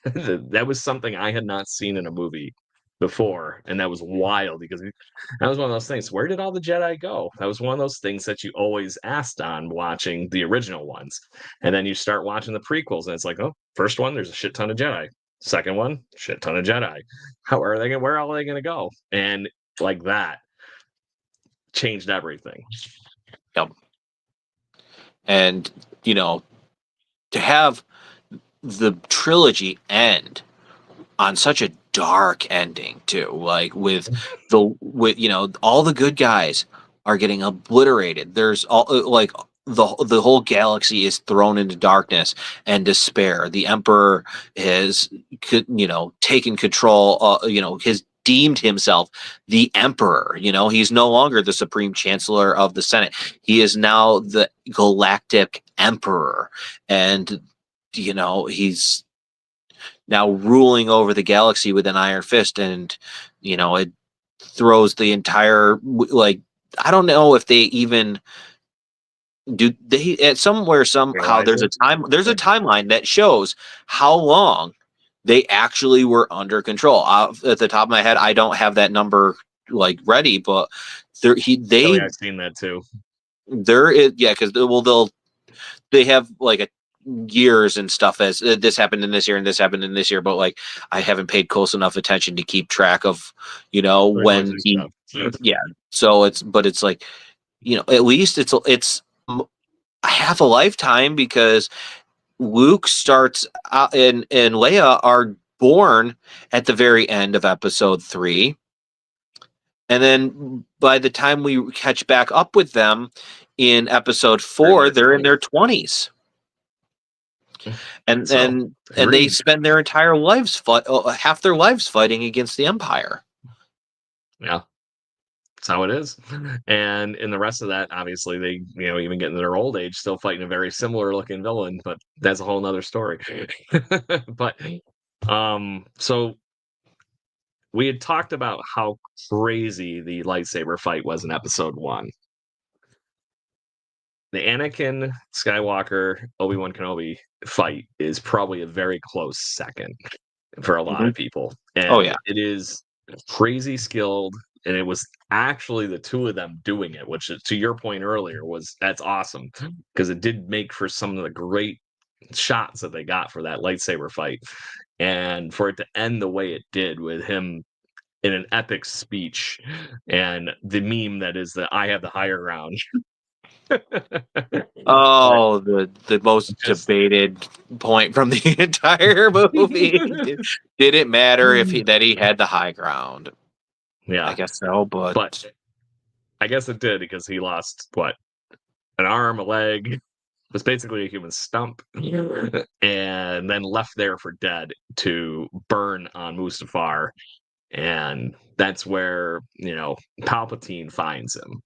That was something I had not seen in a movie before, and that was wild because that was one of those things. Where did all the Jedi go? That was one of those things that you always asked on watching the original ones, and then you start watching the prequels, and it's like, oh, first one, there's a shit ton of Jedi. Second one, shit ton of Jedi. How are they going? Where are they going to go? And like that changed everything. Yep. And to have the trilogy end on such a dark ending too, like with all the good guys are getting obliterated. There's all like the whole galaxy is thrown into darkness and despair. The Emperor has taken control. Has deemed himself the Emperor. He's no longer the Supreme Chancellor of the Senate. He is now the Galactic Emperor, and he's now ruling over the galaxy with an iron fist, and it throws the entire, like, I don't know if they even do they at somewhere somehow there's a timeline that shows how long they actually were under control. At the top of my head, I don't have that number like ready, but I've seen that too. There is, yeah, because they have like a years and stuff as this happened in this year and this happened in this year, but like I haven't paid close enough attention to keep track of when he so it's like at least it's half a lifetime, because Luke starts out and Leia are born at the very end of episode 3, and then by the time we catch back up with them in episode 4, they're in their 20s. And they spend their entire lives half their lives fighting against the Empire. Yeah, that's how it is. And in the rest of that, obviously, they even get into their old age, still fighting a very similar looking villain, but that's a whole nother story. But so we had talked about how crazy the lightsaber fight was in episode 1. The Anakin Skywalker Obi-Wan Kenobi fight is probably a very close second for a lot of people. And it is crazy skilled, and it was actually the two of them doing it, which, to your point earlier, that's awesome, because it did make for some of the great shots that they got for that lightsaber fight, and for it to end the way it did with him in an epic speech and the meme that is that I have the higher ground. Oh, the most debated point from the entire movie. Did it matter that he had the high ground? Yeah, I guess so, but I guess it did, because he lost an arm, a leg, was basically a human stump, and then left there for dead to burn on Mustafar. And that's where Palpatine finds him,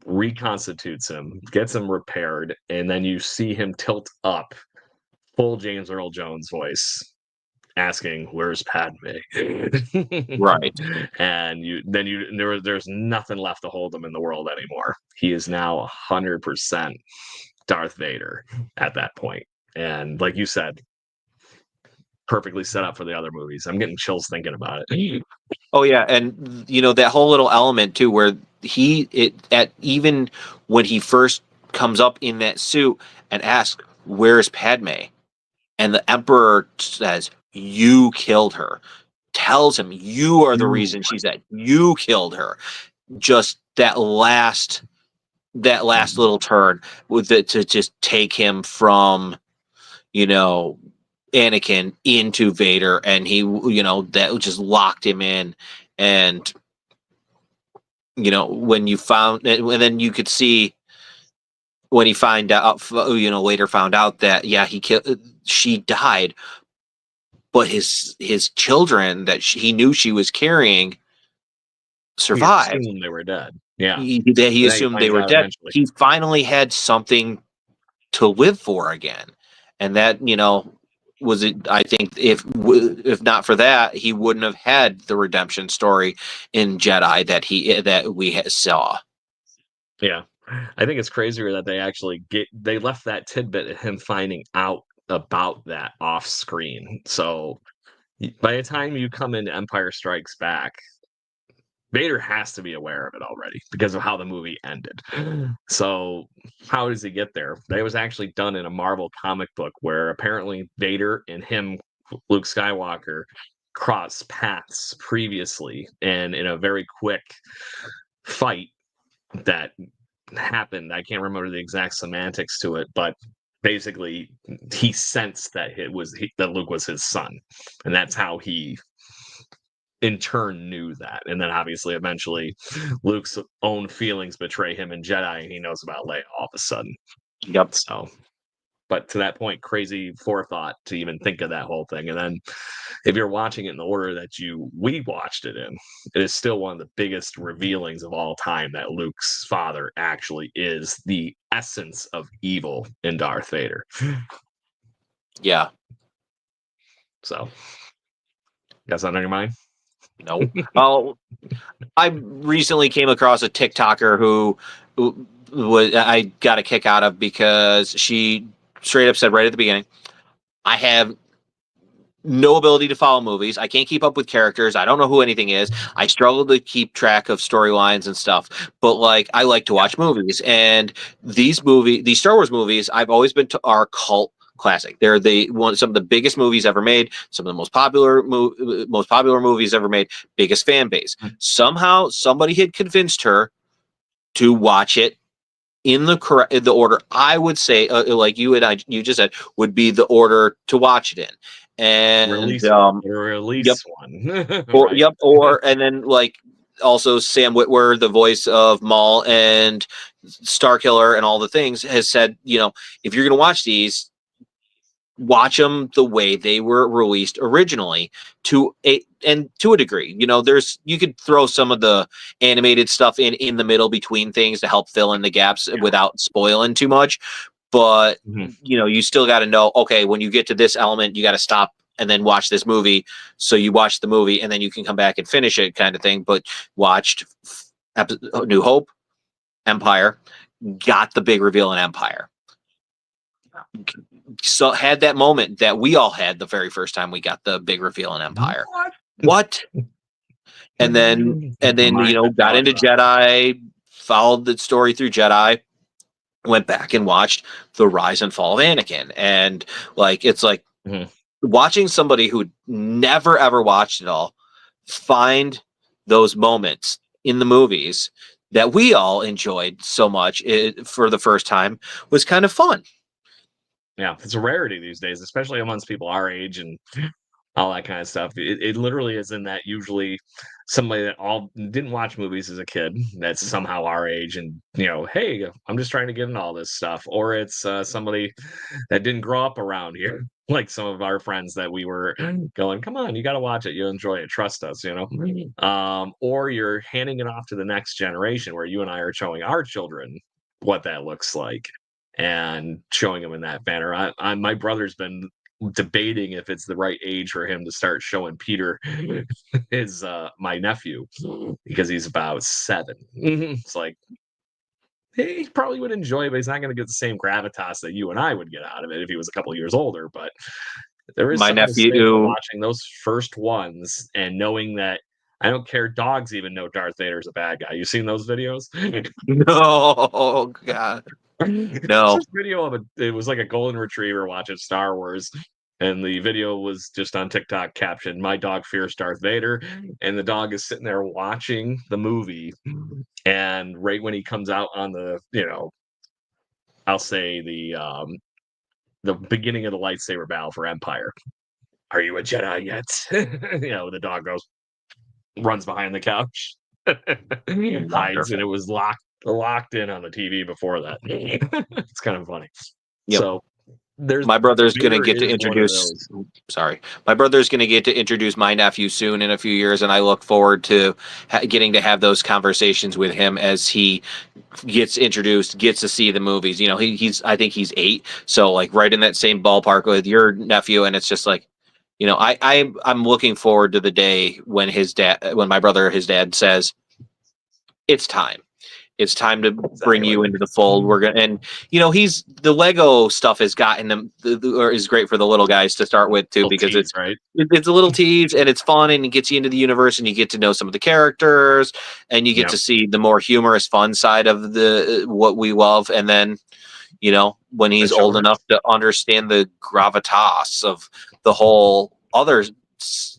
reconstitutes him, gets him repaired, and then you see him tilt up, full James Earl Jones voice, asking, "Where's Padme?" Right. And there's nothing left to hold him in the world anymore. He is now 100% Darth Vader at that point. And like you said, perfectly set up for the other movies. I'm getting chills thinking about it. Oh yeah, and that whole little element too, where even when he first comes up in that suit and asks, "Where's Padme?" and the Emperor says, "You killed her," tells him, "You are the reason she's dead. You killed her." Just that last little turn with it to just take him from Anakin into Vader, and he that just locked him in. And when you found, and then you could see when he later found out that she died, but his children that he knew she was carrying survived. He assumed they were dead. Yeah, he assumed they were dead. Eventually. He finally had something to live for again, and that was it. I think if not for that, he wouldn't have had the redemption story in Jedi that we saw. Yeah, I think it's crazier that they actually they left that tidbit of him finding out about that off screen. So By the time you come into Empire Strikes Back, Vader has to be aware of it already because of how the movie ended. So how does he get there? That was actually done in a Marvel comic book where apparently Vader and him, Luke Skywalker, crossed paths previously, and in a very quick fight that happened, I can't remember the exact semantics to it, but basically he sensed that that Luke was his son, and that's how he in turn knew that. And then obviously eventually Luke's own feelings betray him in Jedi, and he knows about Leia all of a sudden. Yep. So, but to that point, crazy forethought to even think of that whole thing. And then if you're watching it in the order that we watched it in, it is still one of the biggest revealings of all time that Luke's father actually is the essence of evil in Darth Vader. Yeah. So, got something on your mind? No. Well, I recently came across a TikToker who I got a kick out of because she straight up said right at the beginning, I have no ability to follow movies. I can't keep up with characters. I don't know who anything is. I struggle to keep track of storylines and stuff. But like, I like to watch movies, and these Star Wars movies, I've always been are cult classic. They're some of the biggest movies ever made, some of the most popular movies ever made, biggest fan base. Somehow somebody had convinced her to watch it in the order I would say, like you just said, would be the order to watch it in. And release yep. one. Or Right. yep, or and then like also Sam Witwer, the voice of Maul and Starkiller and all the things, has said, if you're going to watch these, watch them the way they were released originally to a degree. You could throw some of the animated stuff in the middle between things to help fill in the gaps without spoiling too much. But you still got to know, okay, when you get to this element, you got to stop and then watch this movie. So you watch the movie and then you can come back and finish it, kind of thing. But watched New Hope, Empire, got the big reveal in Empire. So had that moment that we all had the very first time we got the big reveal in Empire. What? And then got into Jedi, followed the story through Jedi, went back and watched the rise and fall of Anakin. And like, it's like watching somebody who never ever watched it all find those moments in the movies that we all enjoyed so much for the first time was kind of fun. Yeah, it's a rarity these days, especially amongst people our age and all that kind of stuff. It literally is in that usually somebody that didn't watch movies as a kid that's somehow our age, and hey, I'm just trying to get into all this stuff. Or it's somebody that didn't grow up around here, like some of our friends that we were going, come on, you got to watch it, you'll enjoy it, trust us, or you're handing it off to the next generation where you and I are showing our children what that looks like and showing them in that manner. My brother's been debating if it's the right age for him to start showing Peter his my nephew, because he's about 7. It's like, he probably would enjoy it, but he's not going to get the same gravitas that you and I would get out of it if he was a couple years older. But there is my nephew watching those first ones and knowing that I don't care, dogs even know Darth Vader's a bad guy. You seen those videos? No, God. No. This video of it was like a golden retriever watching Star Wars, and the video was just on TikTok captioned, "My dog fears Darth Vader," and the dog is sitting there watching the movie, and right when he comes out on the, I'll say the beginning of the lightsaber battle for Empire, "Are you a Jedi yet?" The dog runs behind the couch, hides, and it was locked in on the TV before that. It's kind of funny. Yep. So my brother's going to get to introduce. Sorry, my brother's going to get to introduce my nephew soon in a few years, and I look forward to getting to have those conversations with him as he gets introduced, gets to see the movies. I think he's 8, so like right in that same ballpark with your nephew, and it's just like, I'm looking forward to the day when his dad says, it's time. It's time to bring you into the fold. We're gonna, and he's the Lego stuff has gotten them, or is great for the little guys to start with too, because tease, right? It's a little tease and it's fun and it gets you into the universe and you get to know some of the characters and you get to see the more humorous, fun side of the what we love. And then, when he's old enough to understand the gravitas of the whole other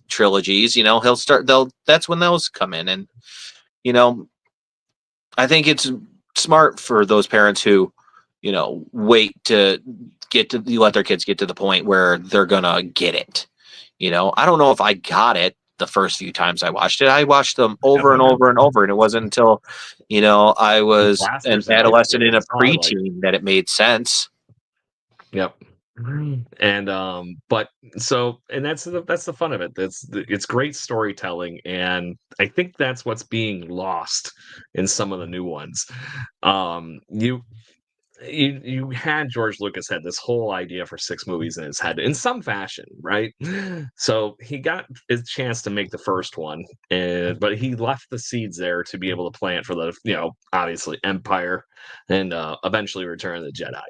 trilogies, he'll start. That's when those come in, and I think it's smart for those parents who, wait to let their kids get to the point where they're gonna get it. I don't know if I got it the first few times I watched it. I watched them over and over and over, and it wasn't until, I was an adolescent and a preteen that it made sense. Yep. And but so, and that's the fun of it. It's great storytelling, and I think that's what's being lost in some of the new ones. You had George Lucas had this whole idea for 6 movies in his head in some fashion, right? So he got his chance to make the first one, but he left the seeds there to be able to plant for the, obviously Empire and eventually Return of the Jedi.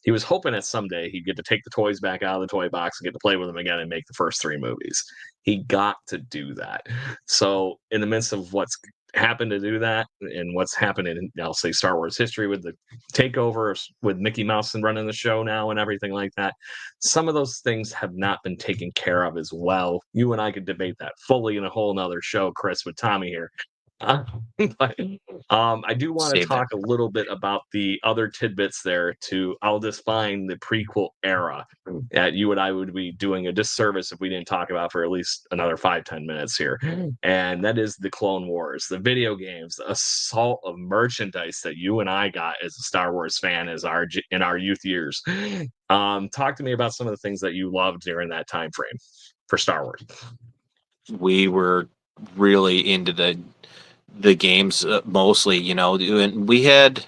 He was hoping that someday he'd get to take the toys back out of the toy box and get to play with them again and make the first 3 movies. He got to do that. So in the midst of what's happened to do that and what's happened in, I'll say, Star Wars history with the takeover with Mickey Mouse and running the show now and everything like that, some of those things have not been taken care of as well. You and I could debate that fully in a whole nother show, Chris, with Tommy here. But I do want to talk a little bit about the other tidbits there. I'll define the prequel era. You and I would be doing a disservice if we didn't talk about for at least another 5-10 minutes here, and that is the Clone Wars, the video games, the assault of merchandise that you and I got as a Star Wars fan in our youth years. Talk to me about some of the things that you loved during that time frame for Star Wars. We were really into the games mostly, and we had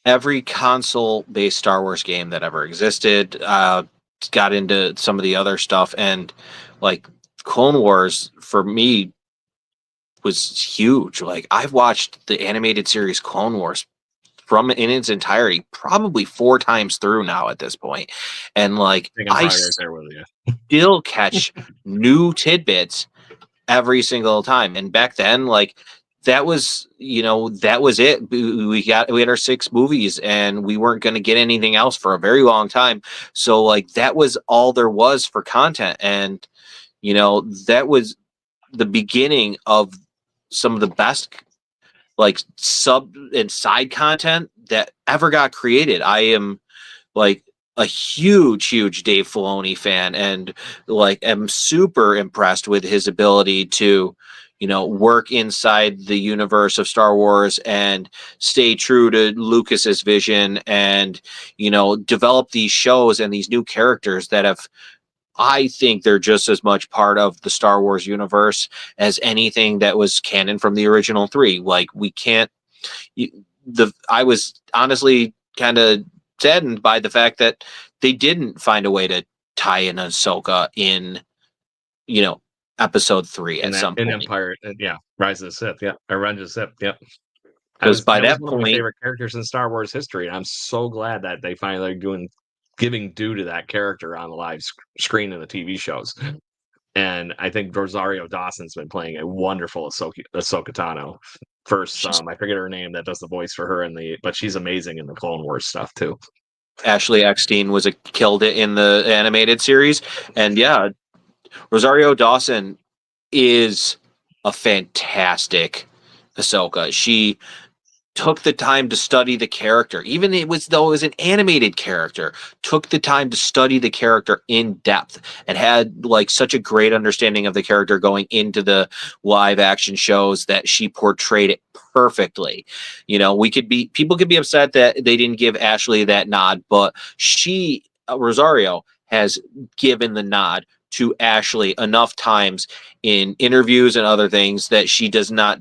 every console-based Star Wars game that ever existed. Got into some of the other stuff, and like Clone Wars for me was huge. Like I've watched the animated series Clone Wars in its entirety probably 4 times through now at this point, and like I still catch new tidbits every single time. And back then, like that was it. We had our 6 movies and we weren't going to get anything else for a very long time. So like that was all there was for content. And that was the beginning of some of the best like sub and side content that ever got created. I am like a huge Dave Filoni fan, and like am super impressed with his ability to work inside the universe of Star Wars and stay true to Lucas's vision, and develop these shows and these new characters that have, I think they're just as much part of the Star Wars universe as anything that was canon from the original 3. Like we can't I was honestly kind of saddened by the fact that they didn't find a way to tie in Ahsoka in, episode 3 at some point. In Empire, Rise of the Sith, or Revenge of the Sith, Because by that one point, of my favorite characters in Star Wars history, and I'm so glad that they finally are giving due to that character on the live screen in the TV shows. And I think Rosario Dawson's been playing a wonderful Ahsoka Tano. First, I forget her name that does the voice for her but she's amazing in the Clone Wars stuff too. Ashley Eckstein killed it in the animated series, and Rosario Dawson is a fantastic Ahsoka. She took the time to study the character, even though it was an animated character, took the time to study the character in depth and had like such a great understanding of the character going into the live action shows that she portrayed it perfectly. People could be upset that they didn't give Ashley that nod, but Rosario has given the nod to Ashley enough times in interviews and other things that she does not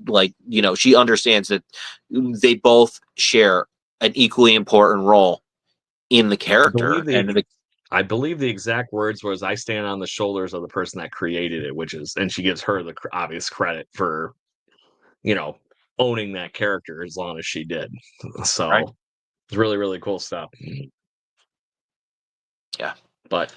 she understands that they both share an equally important role in the character. I believe the exact words was, "I stand on the shoulders of the person that created it," and she gives her the obvious credit for, owning that character as long as she did. So Right. it's really, really cool stuff. Yeah. But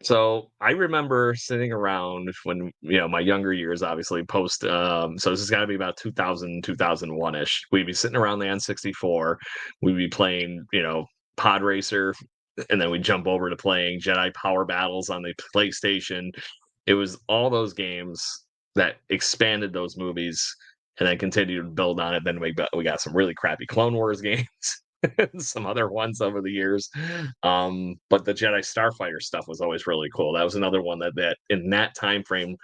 so I remember sitting around when, my younger years, obviously post, so this has got to be about 2000, 2001-ish. We'd be sitting around the N64. We'd be playing, Pod Racer, and then we'd jump over to playing Jedi Power Battles on the PlayStation. It was all those games that expanded those movies and then continued to build on it. Then we got some really crappy Clone Wars games. Some other ones over the years. But the Jedi Starfighter stuff was always really cool. That was another one that in that time frame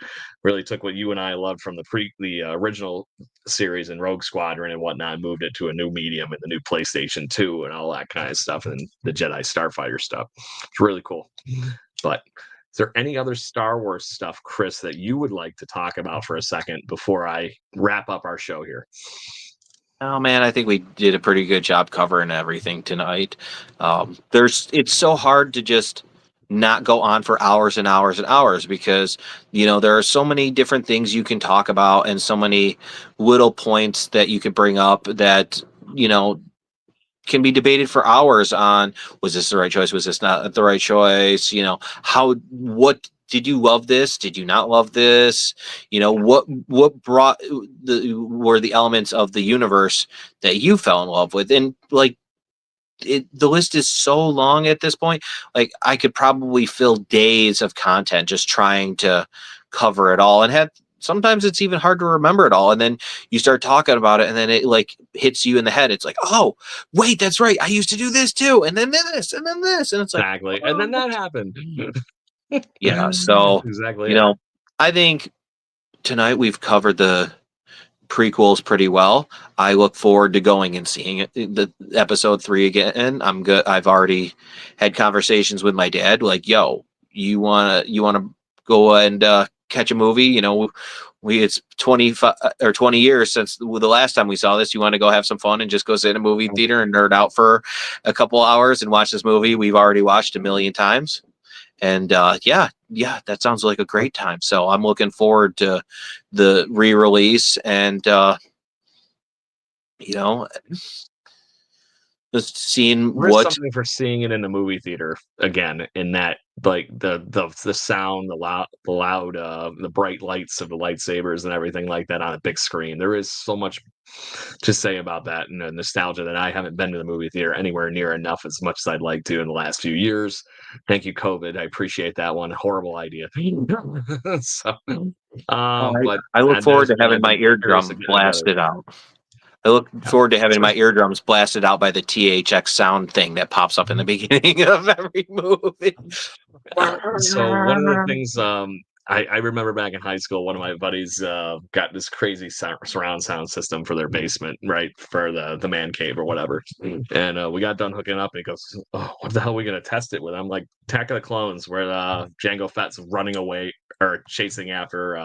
really took what you and I loved from the original series and Rogue Squadron and whatnot, and moved it to a new medium in the new PlayStation 2 and all that kind of stuff, and the Jedi Starfighter stuff. It's really cool. But is there any other Star Wars stuff, Chris, that you would like to talk about for a second before I wrap up our show here? Oh man, I think we did a pretty good job covering everything tonight. It's so hard to just not go on for hours and hours and hours because there are so many different things you can talk about and so many little points that you could bring up that can be debated for hours on. Was this the right choice? Was this not the right choice? What did you love this? Did you not love this? What were the elements of the universe that you fell in love with? And like the list is so long at this point. Like I could probably fill days of content just trying to cover it all, and sometimes it's even hard to remember it all. And then you start talking about it and then it like hits you in the head. It's like, oh wait, that's right. I used to do this too. And then this, and then this. And it's like, exactly. And then that happened. Yeah. So, exactly. I think tonight we've covered the prequels pretty well. I look forward to going and seeing it, the episode 3 again. I'm good. I've already had conversations with my dad. Like, yo, you wanna go and catch a movie? It's 25 or 20 years since the last time we saw this. You want to go have some fun and just go sit in a movie theater and nerd out for a couple hours and watch this movie we've already watched a million times? And yeah, that sounds like a great time. So I'm looking forward to the re-release and just seeing There's something for seeing it in the movie theater again, in that like the sound, the loud the bright lights of the lightsabers and everything like that on a big screen. There is so much to say about that, and the nostalgia that I haven't been to the movie theater anywhere near enough as much as I'd like to in the last few years. Thank you, COVID. I appreciate that one. Horrible idea. So, but I look forward to having my eardrum blasted out. I look forward to having my eardrums blasted out by the THX sound thing that pops up in the beginning of every movie. So one of the things I remember back in high school, one of my buddies got this crazy surround sound system for their basement, right, for the man cave or whatever. And we got done hooking up, and he goes, "Oh, what the hell are we gonna test it with?" I'm like, "Attack of the Clones," where Jango Fett's running away or chasing after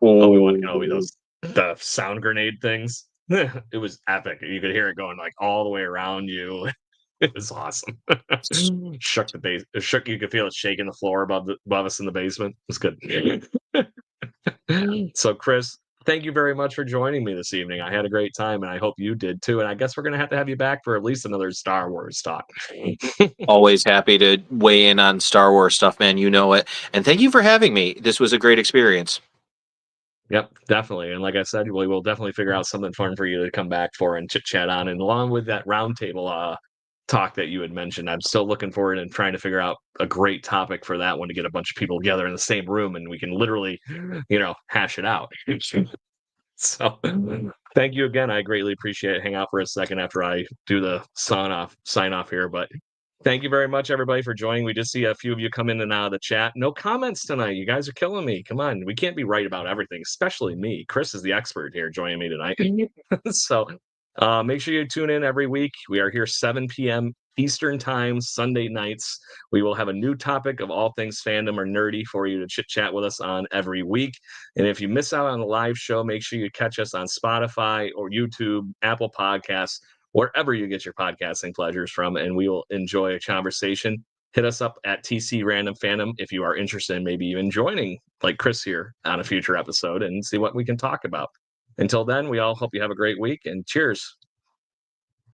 Obi-Wan Kenobi, the sound grenade things. It was epic. You could hear it going like all the way around you. It was awesome. Shook the base. Shook. You could feel it shaking the floor above us in the basement. It was good. So, Chris, thank you very much for joining me this evening. I had a great time, and I hope you did too. And I guess we're gonna have to have you back for at least another Star Wars talk. Always happy to weigh in on Star Wars stuff, man. You know it. And thank you for having me. This was a great experience. Yep, definitely. And like I said, we will definitely figure out something fun for you to come back for and chit chat on. And along with that roundtable talk that you had mentioned, I'm still looking forward and trying to figure out a great topic for that one to get a bunch of people together in the same room and we can literally, hash it out. So thank you again. I greatly appreciate it. Hang out for a second after I do the sign off here. But thank you very much, everybody, for joining. We just see a few of you come in and out of the chat. No comments tonight. You guys are killing me. Come on. We can't be right about everything, especially me. Chris is the expert here joining me tonight. So make sure you tune in every week. We are here 7 p.m. Eastern Time, Sunday nights. We will have a new topic of all things fandom or nerdy for you to chit chat with us on every week. And if you miss out on the live show, make sure you catch us on Spotify or YouTube, Apple Podcasts, wherever you get your podcasting pleasures from, and we will enjoy a conversation. Hit us up at TC Random Fandom if you are interested in maybe even joining, like Chris here, on a future episode and see what we can talk about. Until then, we all hope you have a great week, and cheers.